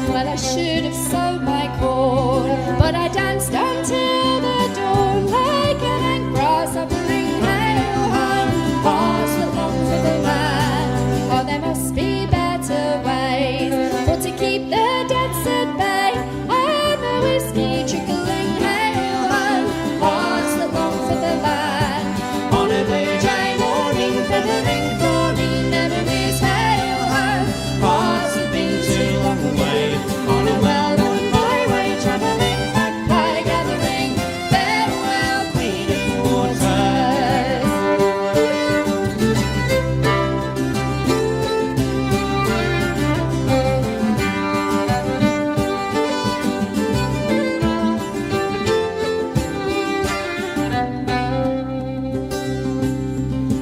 [SPEAKER 6] Well, I should have sowed my corn, but I danced until the dawn like an grasshoppering. Hail home, hearts that long for the land. Oh, there must be better ways for to keep the debts at bay and the whiskey trickling. Hail home, hearts that long for the land. On a blue jay morning, feathering thorny memories. Hail home, hearts have been too long away. On a well-worn byway, travelling magpie gathering. Farewell, Queen of Waters.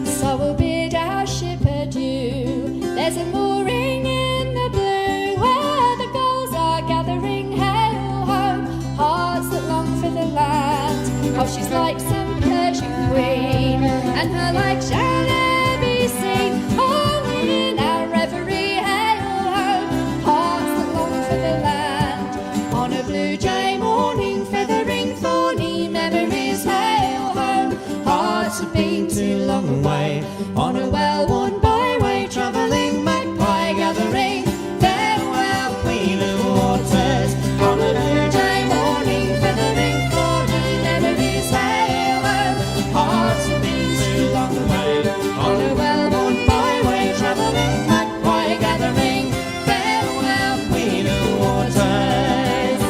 [SPEAKER 6] So we'll bid our ship adieu. There's a mooring in the blue where the gulls are gathering. Hail home, hearts that long for the land. Oh, she's like some Persian queen, and her like shall ne'er be seen. Only in our reverie. Hail home, hearts that long for the land. On a blue jay morning, feathering thorny memories. Hail home, hearts have been too long away. On a well-worn byway, travelling magpie gathering. Farewell, Queen of Waters. On a blue jay morning, feathering thorny memories. Hail home, hearts have been too long away. On a well-worn byway, travelling magpie gathering. Farewell, Queen of Waters.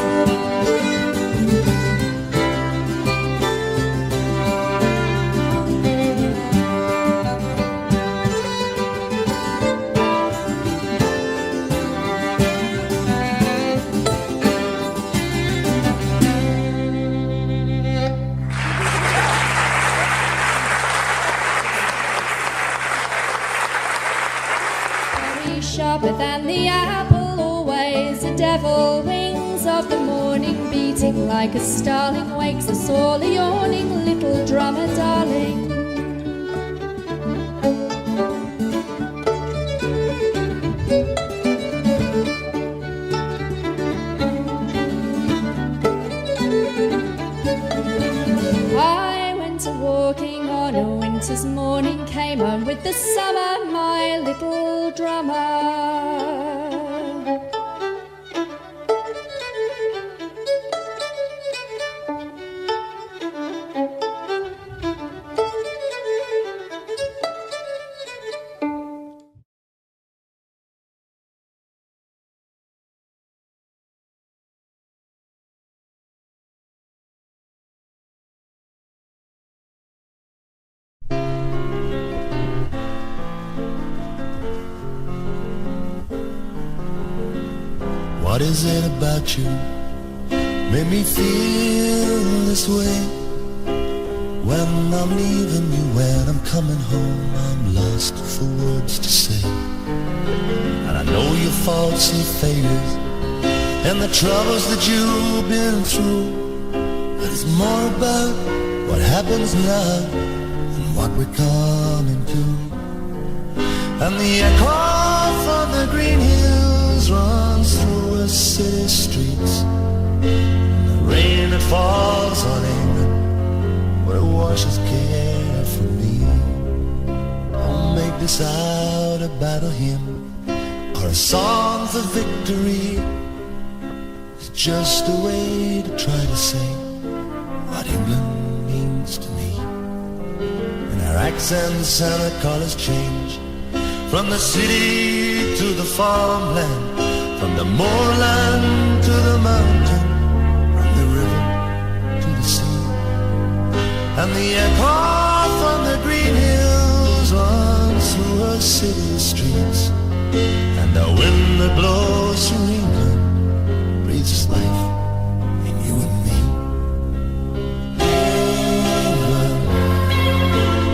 [SPEAKER 6] Very sharper than the apple, always the devil wings of the morning, beating like a starling, wakes us all a yawning, little drummer darling. I went a-walking on a winter's morning, came home with the summer, my little drummer.
[SPEAKER 10] What is it about you made me feel this way? When I'm leaving you, when I'm coming home, I'm lost for words to say. And I know your faults and failures and the troubles that you've been through, but it's more about what happens now and what we're coming to. And the echo from the green hills runs through the city streets, and the rain that falls on England, where it washes care from me. Don't make this out a battle hymn or a song for victory, It's just a way to try to say what England means to me. And our accents and our colours change, from the city to the farmland, from the moorland to the mountain, from the river to the sea. And the echo from the green hills runs through her city streets, and the wind that blows through England breathes life in you and me. England,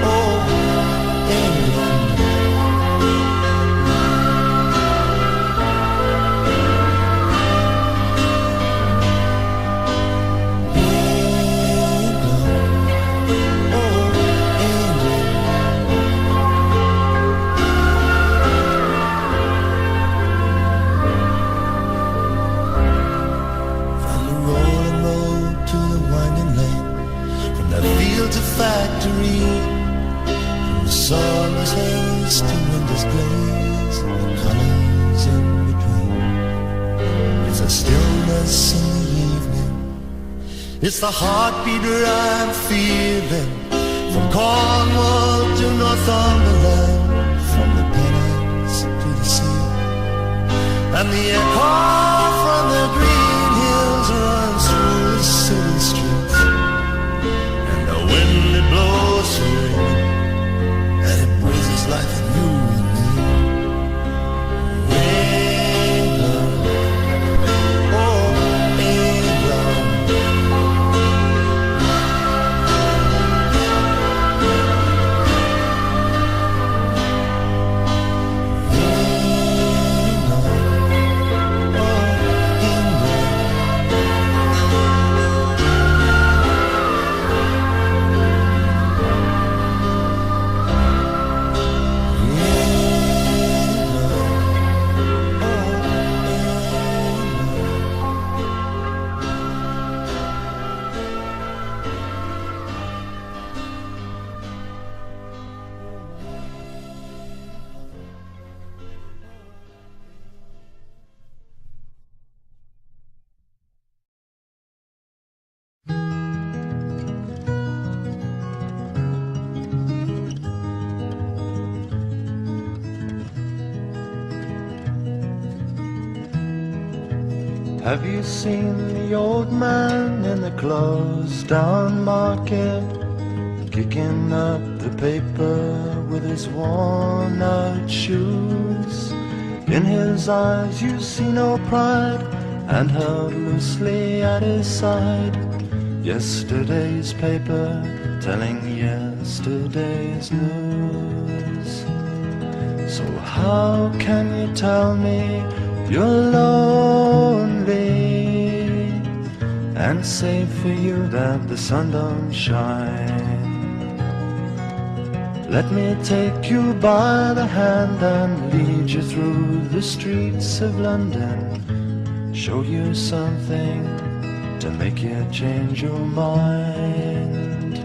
[SPEAKER 10] oh England. Factory, from the summer's haze to winter's glaze, the colors in between. It's a stillness in the evening, it's the heartbeat I'm feeling, from Cornwall to Northumberland, from the Pennines to the sea. And the echo from the green hills runs through the city streets, wind it blows through, and it breathes life in you and me. England, oh England.
[SPEAKER 14] Have you seen the old man in the closed down market, kicking up the paper with his worn out shoes? In his eyes you see no pride, and held loosely at his side, yesterday's paper telling yesterday's news. So how can you tell me you're lonely, and say for you that the sun don't shine? Let me take you by the hand and lead you through the streets of London, show you something to make you change your mind.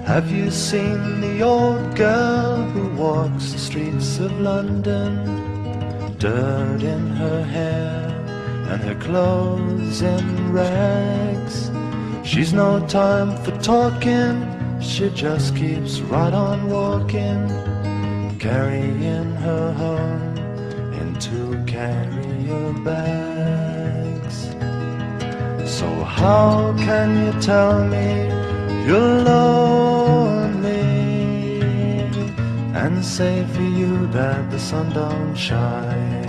[SPEAKER 14] Have you seen the old girl who walks the streets of London, dirt in her hair and her clothes in rags? She's no time for talking, she just keeps right on walking, carrying her home in 2 carrier bags. So how can you tell me you're lonely, and say for you that the sun don't shine?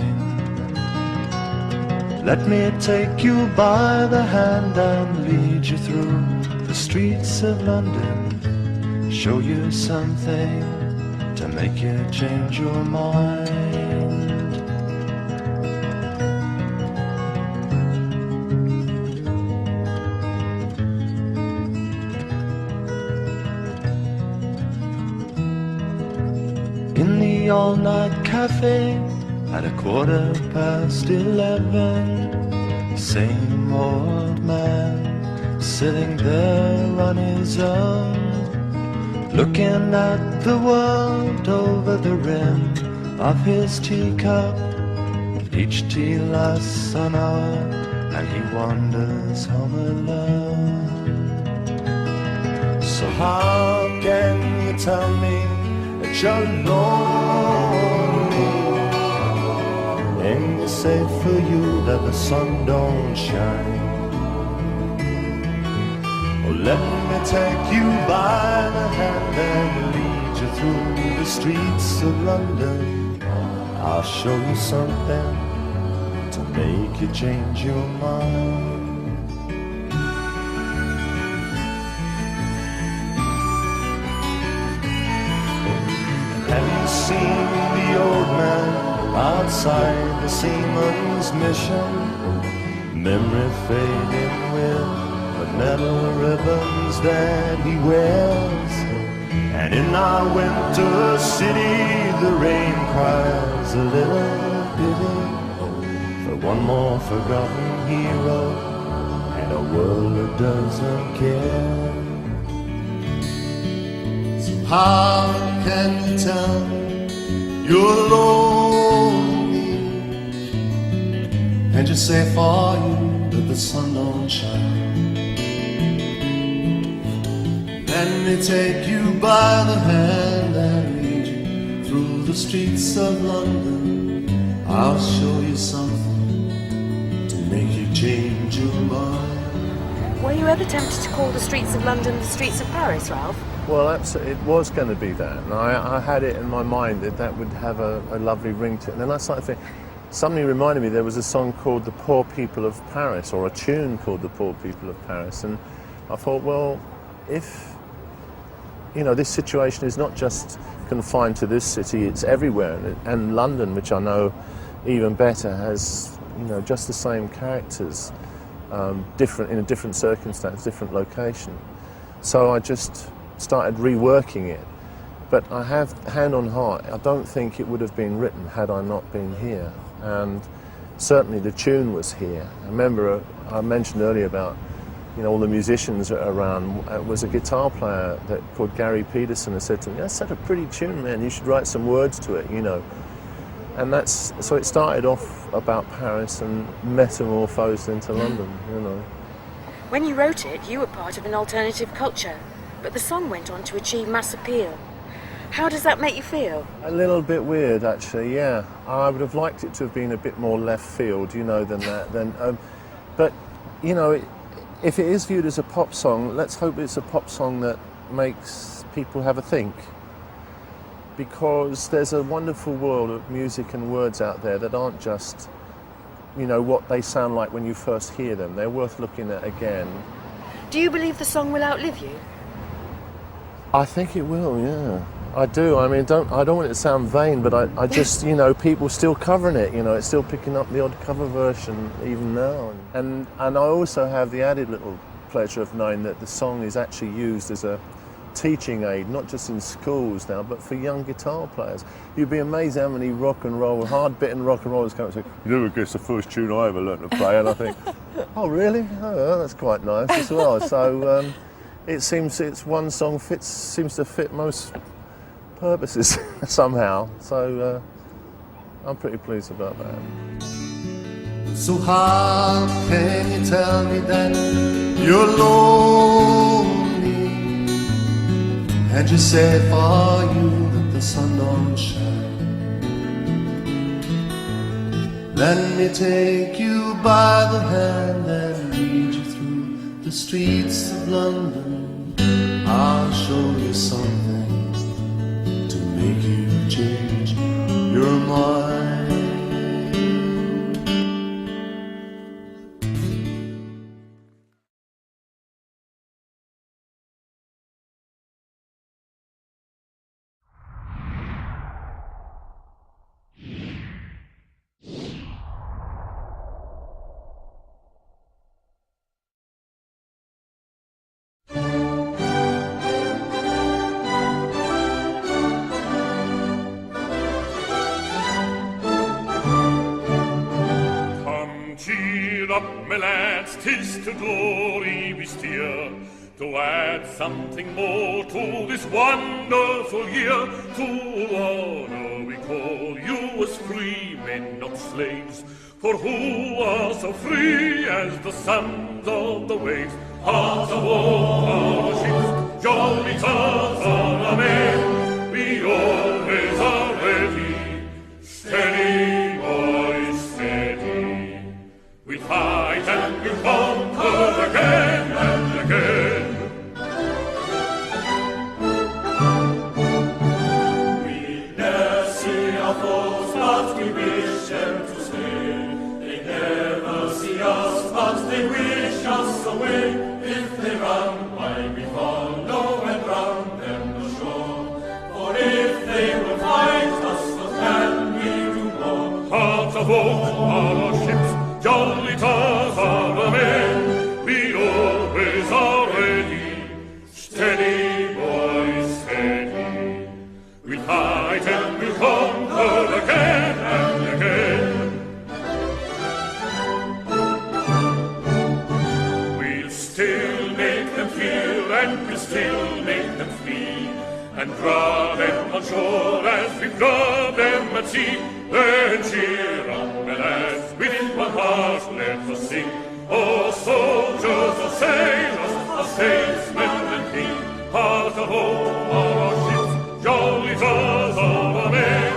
[SPEAKER 14] Let me take you by the hand and lead you through the streets of London, show you something to make you change your mind. In the all-night cafe at 11:15, same old man sitting there on his own, looking at the world over the rim of his teacup. Each tea lasts an hour, and he wanders home alone. So how can you tell me that you're lonely when you say for you that the sun don't shine? Oh, let me take you by the hand and lead you through the streets of London. I'll show you something to make you change your mind. Have you seen the old man outside the seaman's mission? Memory fading with the metal ribbons that he wears. And in our winter city the rain cries a little pity for one more forgotten hero and a world that doesn't care.
[SPEAKER 4] So how can you tell you're lonely and you say for you that the sun don't shine? Let me take you by the hand and lead you through the streets of London. I'll show you something to make you change your mind.
[SPEAKER 15] Were you ever tempted to call the streets of London the streets of Paris, Ralph?
[SPEAKER 16] Well, absolutely, it was going to be that. And I had it in my mind that that would have a lovely ring to it. And then I started thinking, somebody reminded me there was a song called The Poor People of Paris, or a tune called The Poor People of Paris. And I thought, well, if, you know, this situation is not just confined to this city, it's everywhere. And London, which I know even better, has, you know, just the same characters, different in a different circumstance, different location. So I just started reworking it. But I have, hand on heart, I don't think it would have been written had I not been here. And certainly the tune was here. I remember I mentioned earlier about, you know, all the musicians around. It was a guitar player called Gary Peterson who said to me, "That's such a pretty tune, man, you should write some words to it, you know." And so it started off about Paris and metamorphosed into London, you know.
[SPEAKER 15] When you wrote it, you were part of an alternative culture, but the song went on to achieve mass appeal. How does that make you feel?
[SPEAKER 16] A little bit weird, actually, yeah. I would have liked it to have been a bit more left field, you know, than that. But, you know, if it is viewed as a pop song, let's hope it's a pop song that makes people have a think. Because there's a wonderful world of music and words out there that aren't just, you know, what they sound like when you first hear them. They're worth looking at again.
[SPEAKER 15] Do you believe the song will outlive you?
[SPEAKER 16] I think it will, yeah. I do. I mean, I don't want it to sound vain, but I just, you know, people still covering it, you know, it's still picking up the odd cover version even now. And I also have the added little pleasure of knowing that the song is actually used as a teaching aid, not just in schools now, but for young guitar players. You'd be amazed how many rock and roll, hard-bitten rock and rollers come and say, "You never guess the first tune I ever learned to play," and I think, "Oh, really? Oh, that's quite nice as well." So it seems one song seems to fit most purposes somehow. So I'm pretty pleased about that.
[SPEAKER 4] So how can you tell me that you're lonely and you say for you that the sun don't shine? Let me take you by the hand and lead you through the streets of London. I'll show you something to make you change your mind.
[SPEAKER 17] Cheer up, my lads, 'tis to glory we steer. To add something more to this wonderful year, to honor we call you as free men, not slaves. For who are so free as the sons of the waves? Hearts of oak, our ships, jolly tars on our men. We always are ready, steady, boys, steady. We fight and we conquer again and again. We never see our foes, but we wish them to stay. They never see us, but they wish us away. If they run, why we follow and run them ashore. For if they will fight us, what can we do more? Hearts of oak are our ships, jolly tars are our men. We always are ready, steady, boys, steady. We fight and we conquer again and again. We'll still make them feel and we'll still make them flee, and draw them on shore as we draw them at sea. Then cheer up, my lads, with one heart let us sing. Oh, soldiers, oh, sailors, oh, statesmen and kings. Heart of oak are our ships, jolly tars are our men.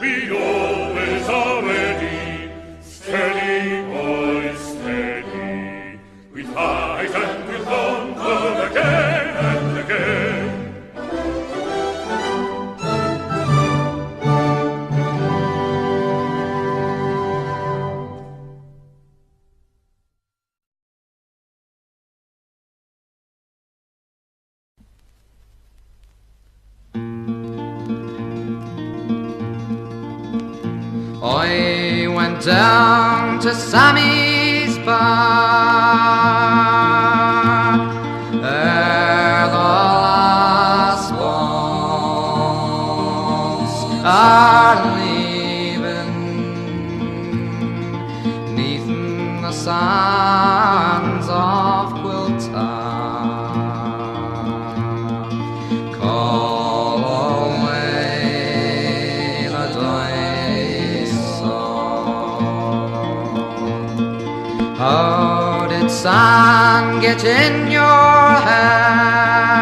[SPEAKER 17] We always are ready, steady, boys, steady. We fight and we conquer again and again.
[SPEAKER 3] I went down to Sammy's bar, there the last ones are leaving, 'neath the sands of Quilter. Call away the dice. How did sand get in your hair?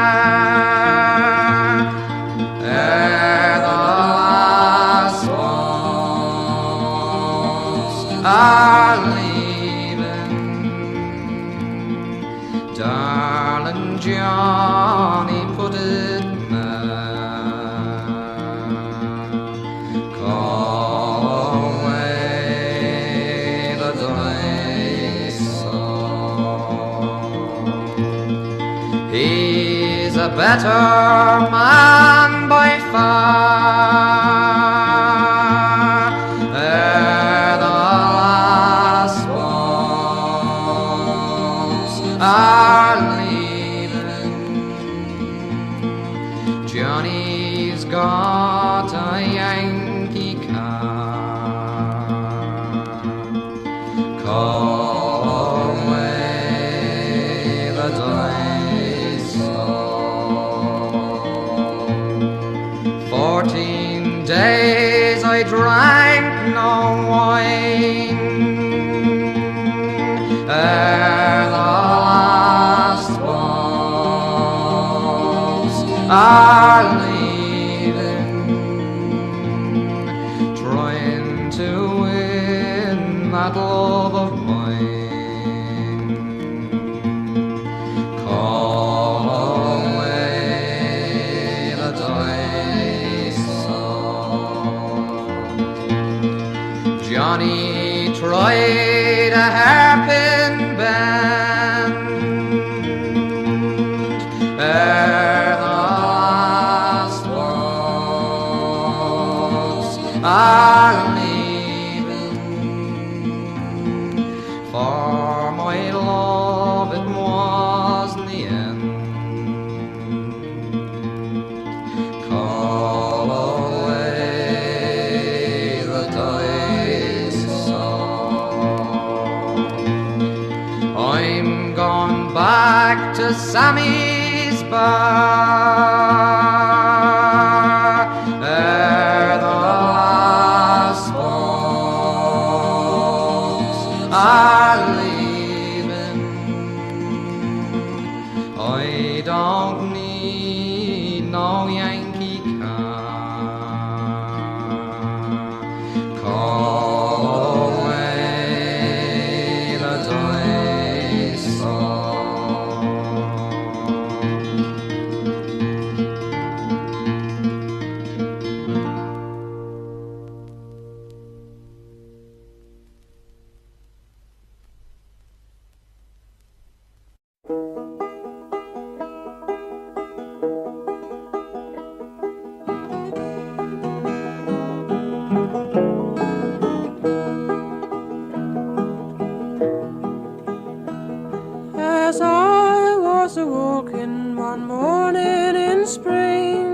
[SPEAKER 3] Ere the last ones are leaving, darling Johnny, put it a better man by far, ere the last ones are leaving. Johnny's got a Yankee car. Call away the dice. 14 days I drank no wine, ere the last ones are leaving, trying to win that love of mine. Call away the dice. Johnny tried a hairpin bend, ere the last ones are leaving. For my love it was in the end. Call away the dice. I'm gone back to Sammy far, ere the last folks are leaving. I don't need no Yankee car. Call away the dice song.
[SPEAKER 18] As I was a-walking one morning in spring,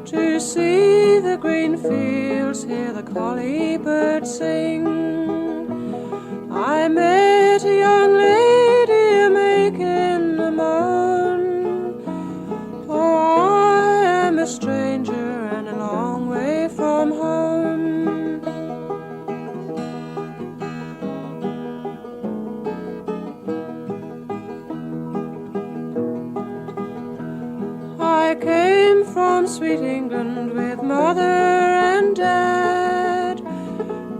[SPEAKER 18] to see the green fields, hear the collie birds sing, I met a young lady a-making a moan. Oh, I am a stranger and a long way from home. I came from sweet England with mother and dad.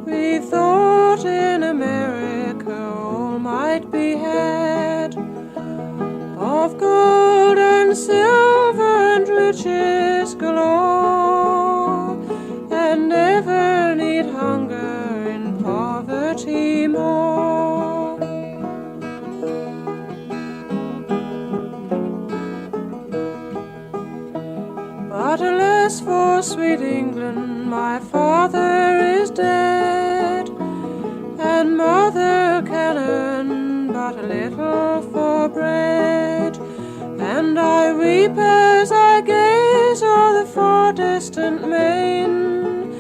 [SPEAKER 18] We thought in America all might be had, of gold and silver and riches galore, and never need hunger in poverty more. But alas for sweet England, my father is dead, and mother can earn but a little for bread. And I weep as I gaze o'er the far distant main,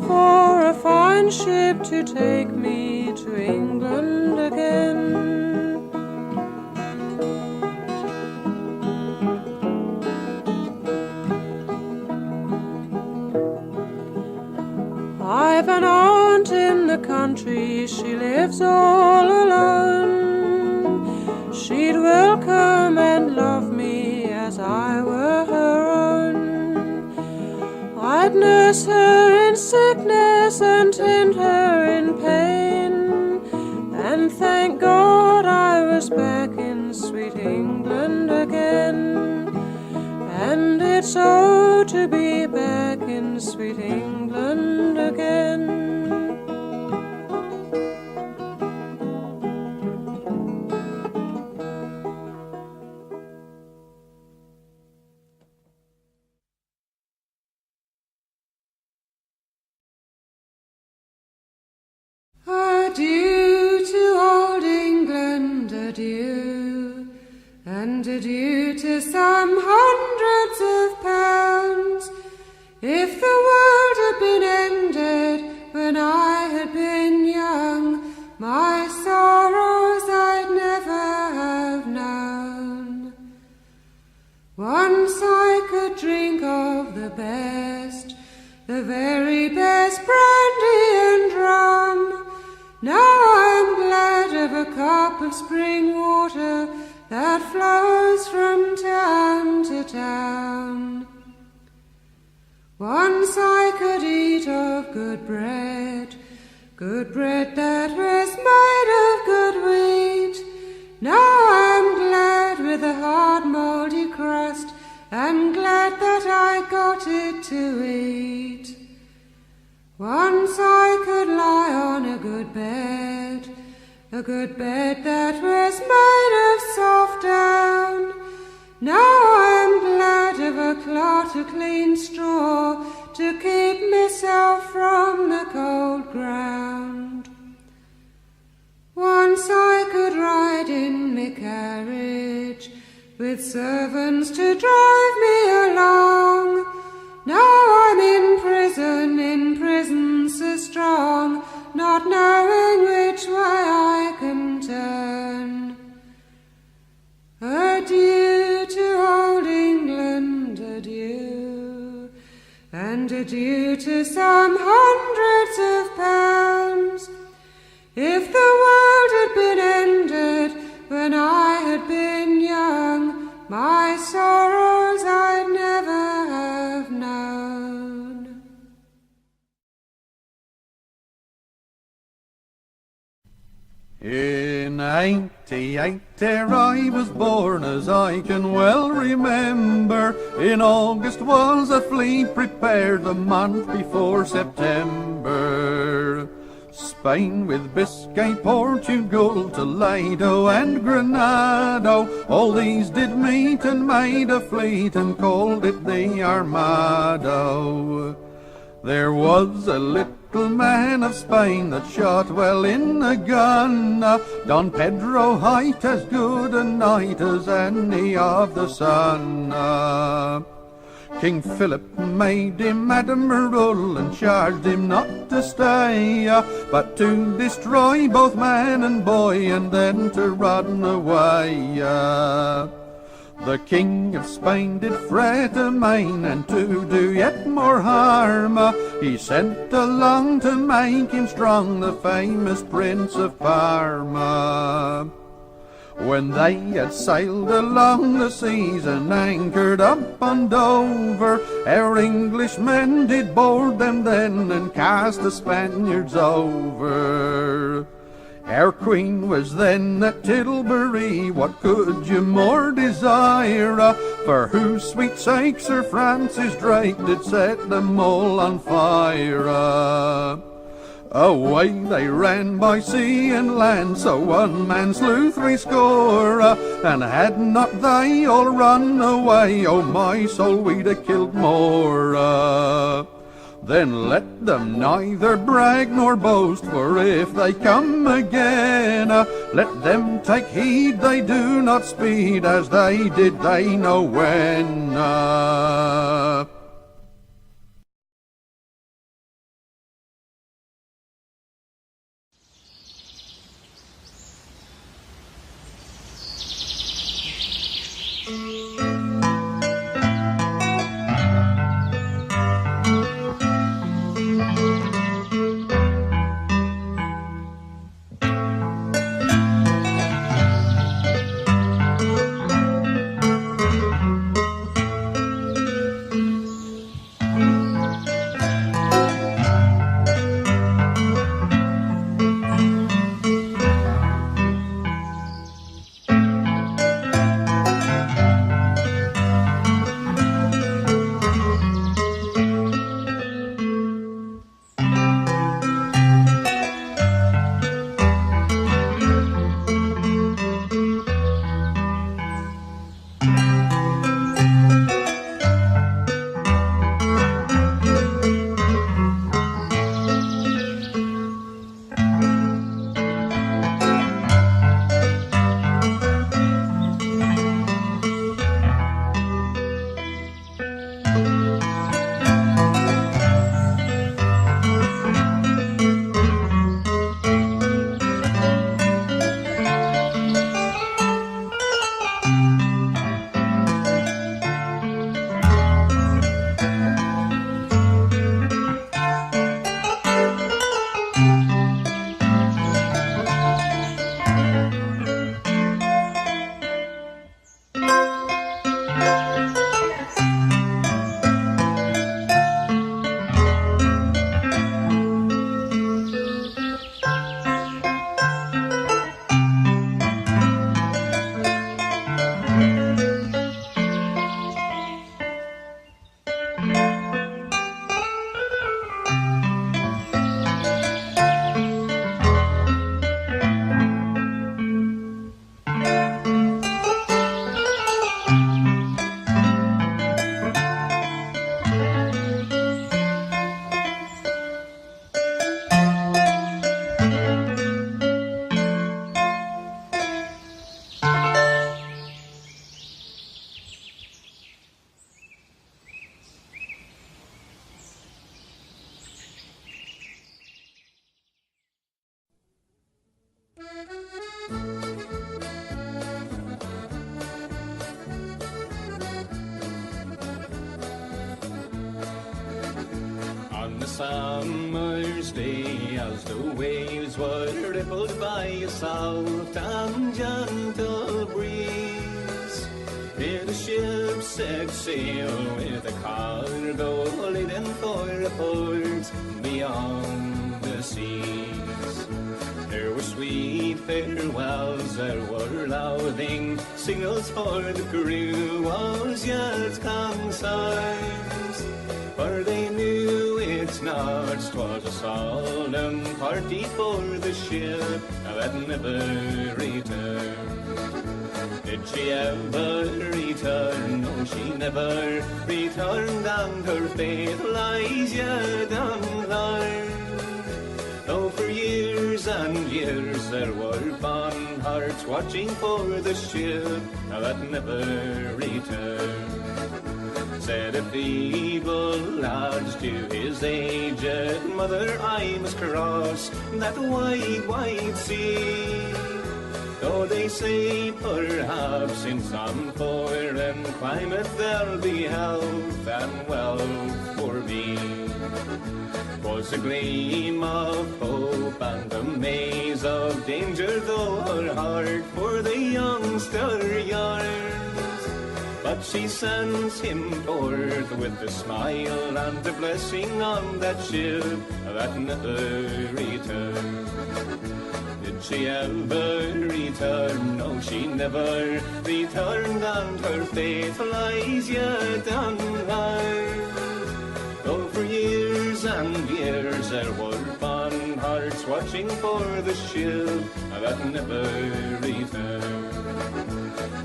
[SPEAKER 18] for a fine ship to take me to England again. I've an aunt in the country, she lives all alone. She'd welcome and love me as I were her own. I'd nurse her in sickness and tend her in pain, and thank God I was back in sweet England again. And it's so to be back in sweet England again. Adieu to old England, adieu, and adieu to some hundreds of pounds. If the world had been ended when I had been young, my sorrows I'd never have known. Once I could drink of the best, the very best brandy and rum. Now I'm glad of a cup of spring water that flows from town to town. Once I could eat of good bread that was made of good wheat. Now I'm glad with a hard mouldy crust, and glad that I got it to eat. Once I could lie on a good bed that was made of soft down. Now I'm glad of a clot of clean straw to keep myself from the cold ground. Once I could ride in my carriage with servants to drive me along. Now I'm in prison so strong, not knowing which way I can turn. Adieu to
[SPEAKER 10] In 88 there I was born, as I can well remember. In August was a fleet prepared, the month before September. Spain with Biscay, Portugal, Toledo and Granada, all these did meet and made a fleet and called it the Armada. There was a little man of Spain that shot well in a gun, Don Pedro hight as good a knight as any of the sun. King Philip made him admiral and charged him not to stay, but to destroy both man and boy and then to run away. The King of Spain did fret amain, and to do yet more harm, he sent along to make him strong the famous Prince of Parma. When they had sailed along the seas and anchored up on Dover, our Englishmen did board them then and cast the Spaniards over. Our Queen was then at Tilbury, what could you more desire? For whose sweet sake Sir Francis Drake did set them all on fire. Away they ran by sea and land, so one man slew threescore, and had not they all run away, oh my soul, we'd a killed more. Then let them neither brag nor boast, for if they come again, let them take heed they do not speed, as they did they know when.
[SPEAKER 19] On a summer's day, as the waves were rippled by a soft and gentle breeze, did a ship set sail with a cargo laden for a port beyond the seas. There were sweet farewells there were louding signals for the crew was yet consigns, for they knew it's not, 'twas a solemn party for the ship that never returned. Did she ever return? No, she never returned, and her fate lies yet unlearned. Though for years and years there were fond hearts watching for the ship that never returned. Said a feeble lad to his aged mother, I must cross that wide, wide sea. Though they say perhaps in some foreign climate there'll be health and wealth for me. 'Twas a gleam of hope and a maze of danger, though her heart for the youngster yearns. But she sends him forth with a smile and a blessing on that ship that never returned. Did she ever return? No, she never returned, and her fate lies yet unlearned. Though for years and years there were fond hearts watching for the ship that never returned.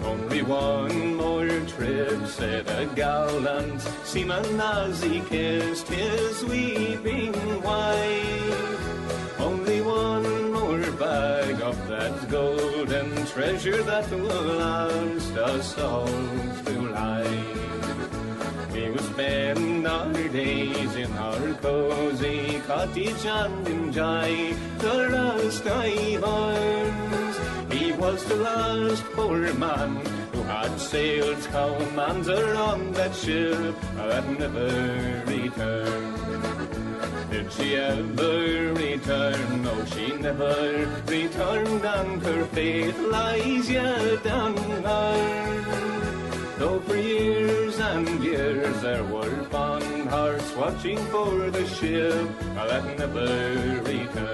[SPEAKER 19] Only one more trip, said a gallant seaman as he kissed his weeping wife. Only one more bag of that golden treasure that will last us all through life. We will spend our days in our cozy cottage and enjoy the last earns. He was the last poor man who had sailed commander on that ship that never returned. Did she ever return? No, she never returned, and her fate lies yet unlearned. Though for years and years there were fond hearts watching for the ship that never returned.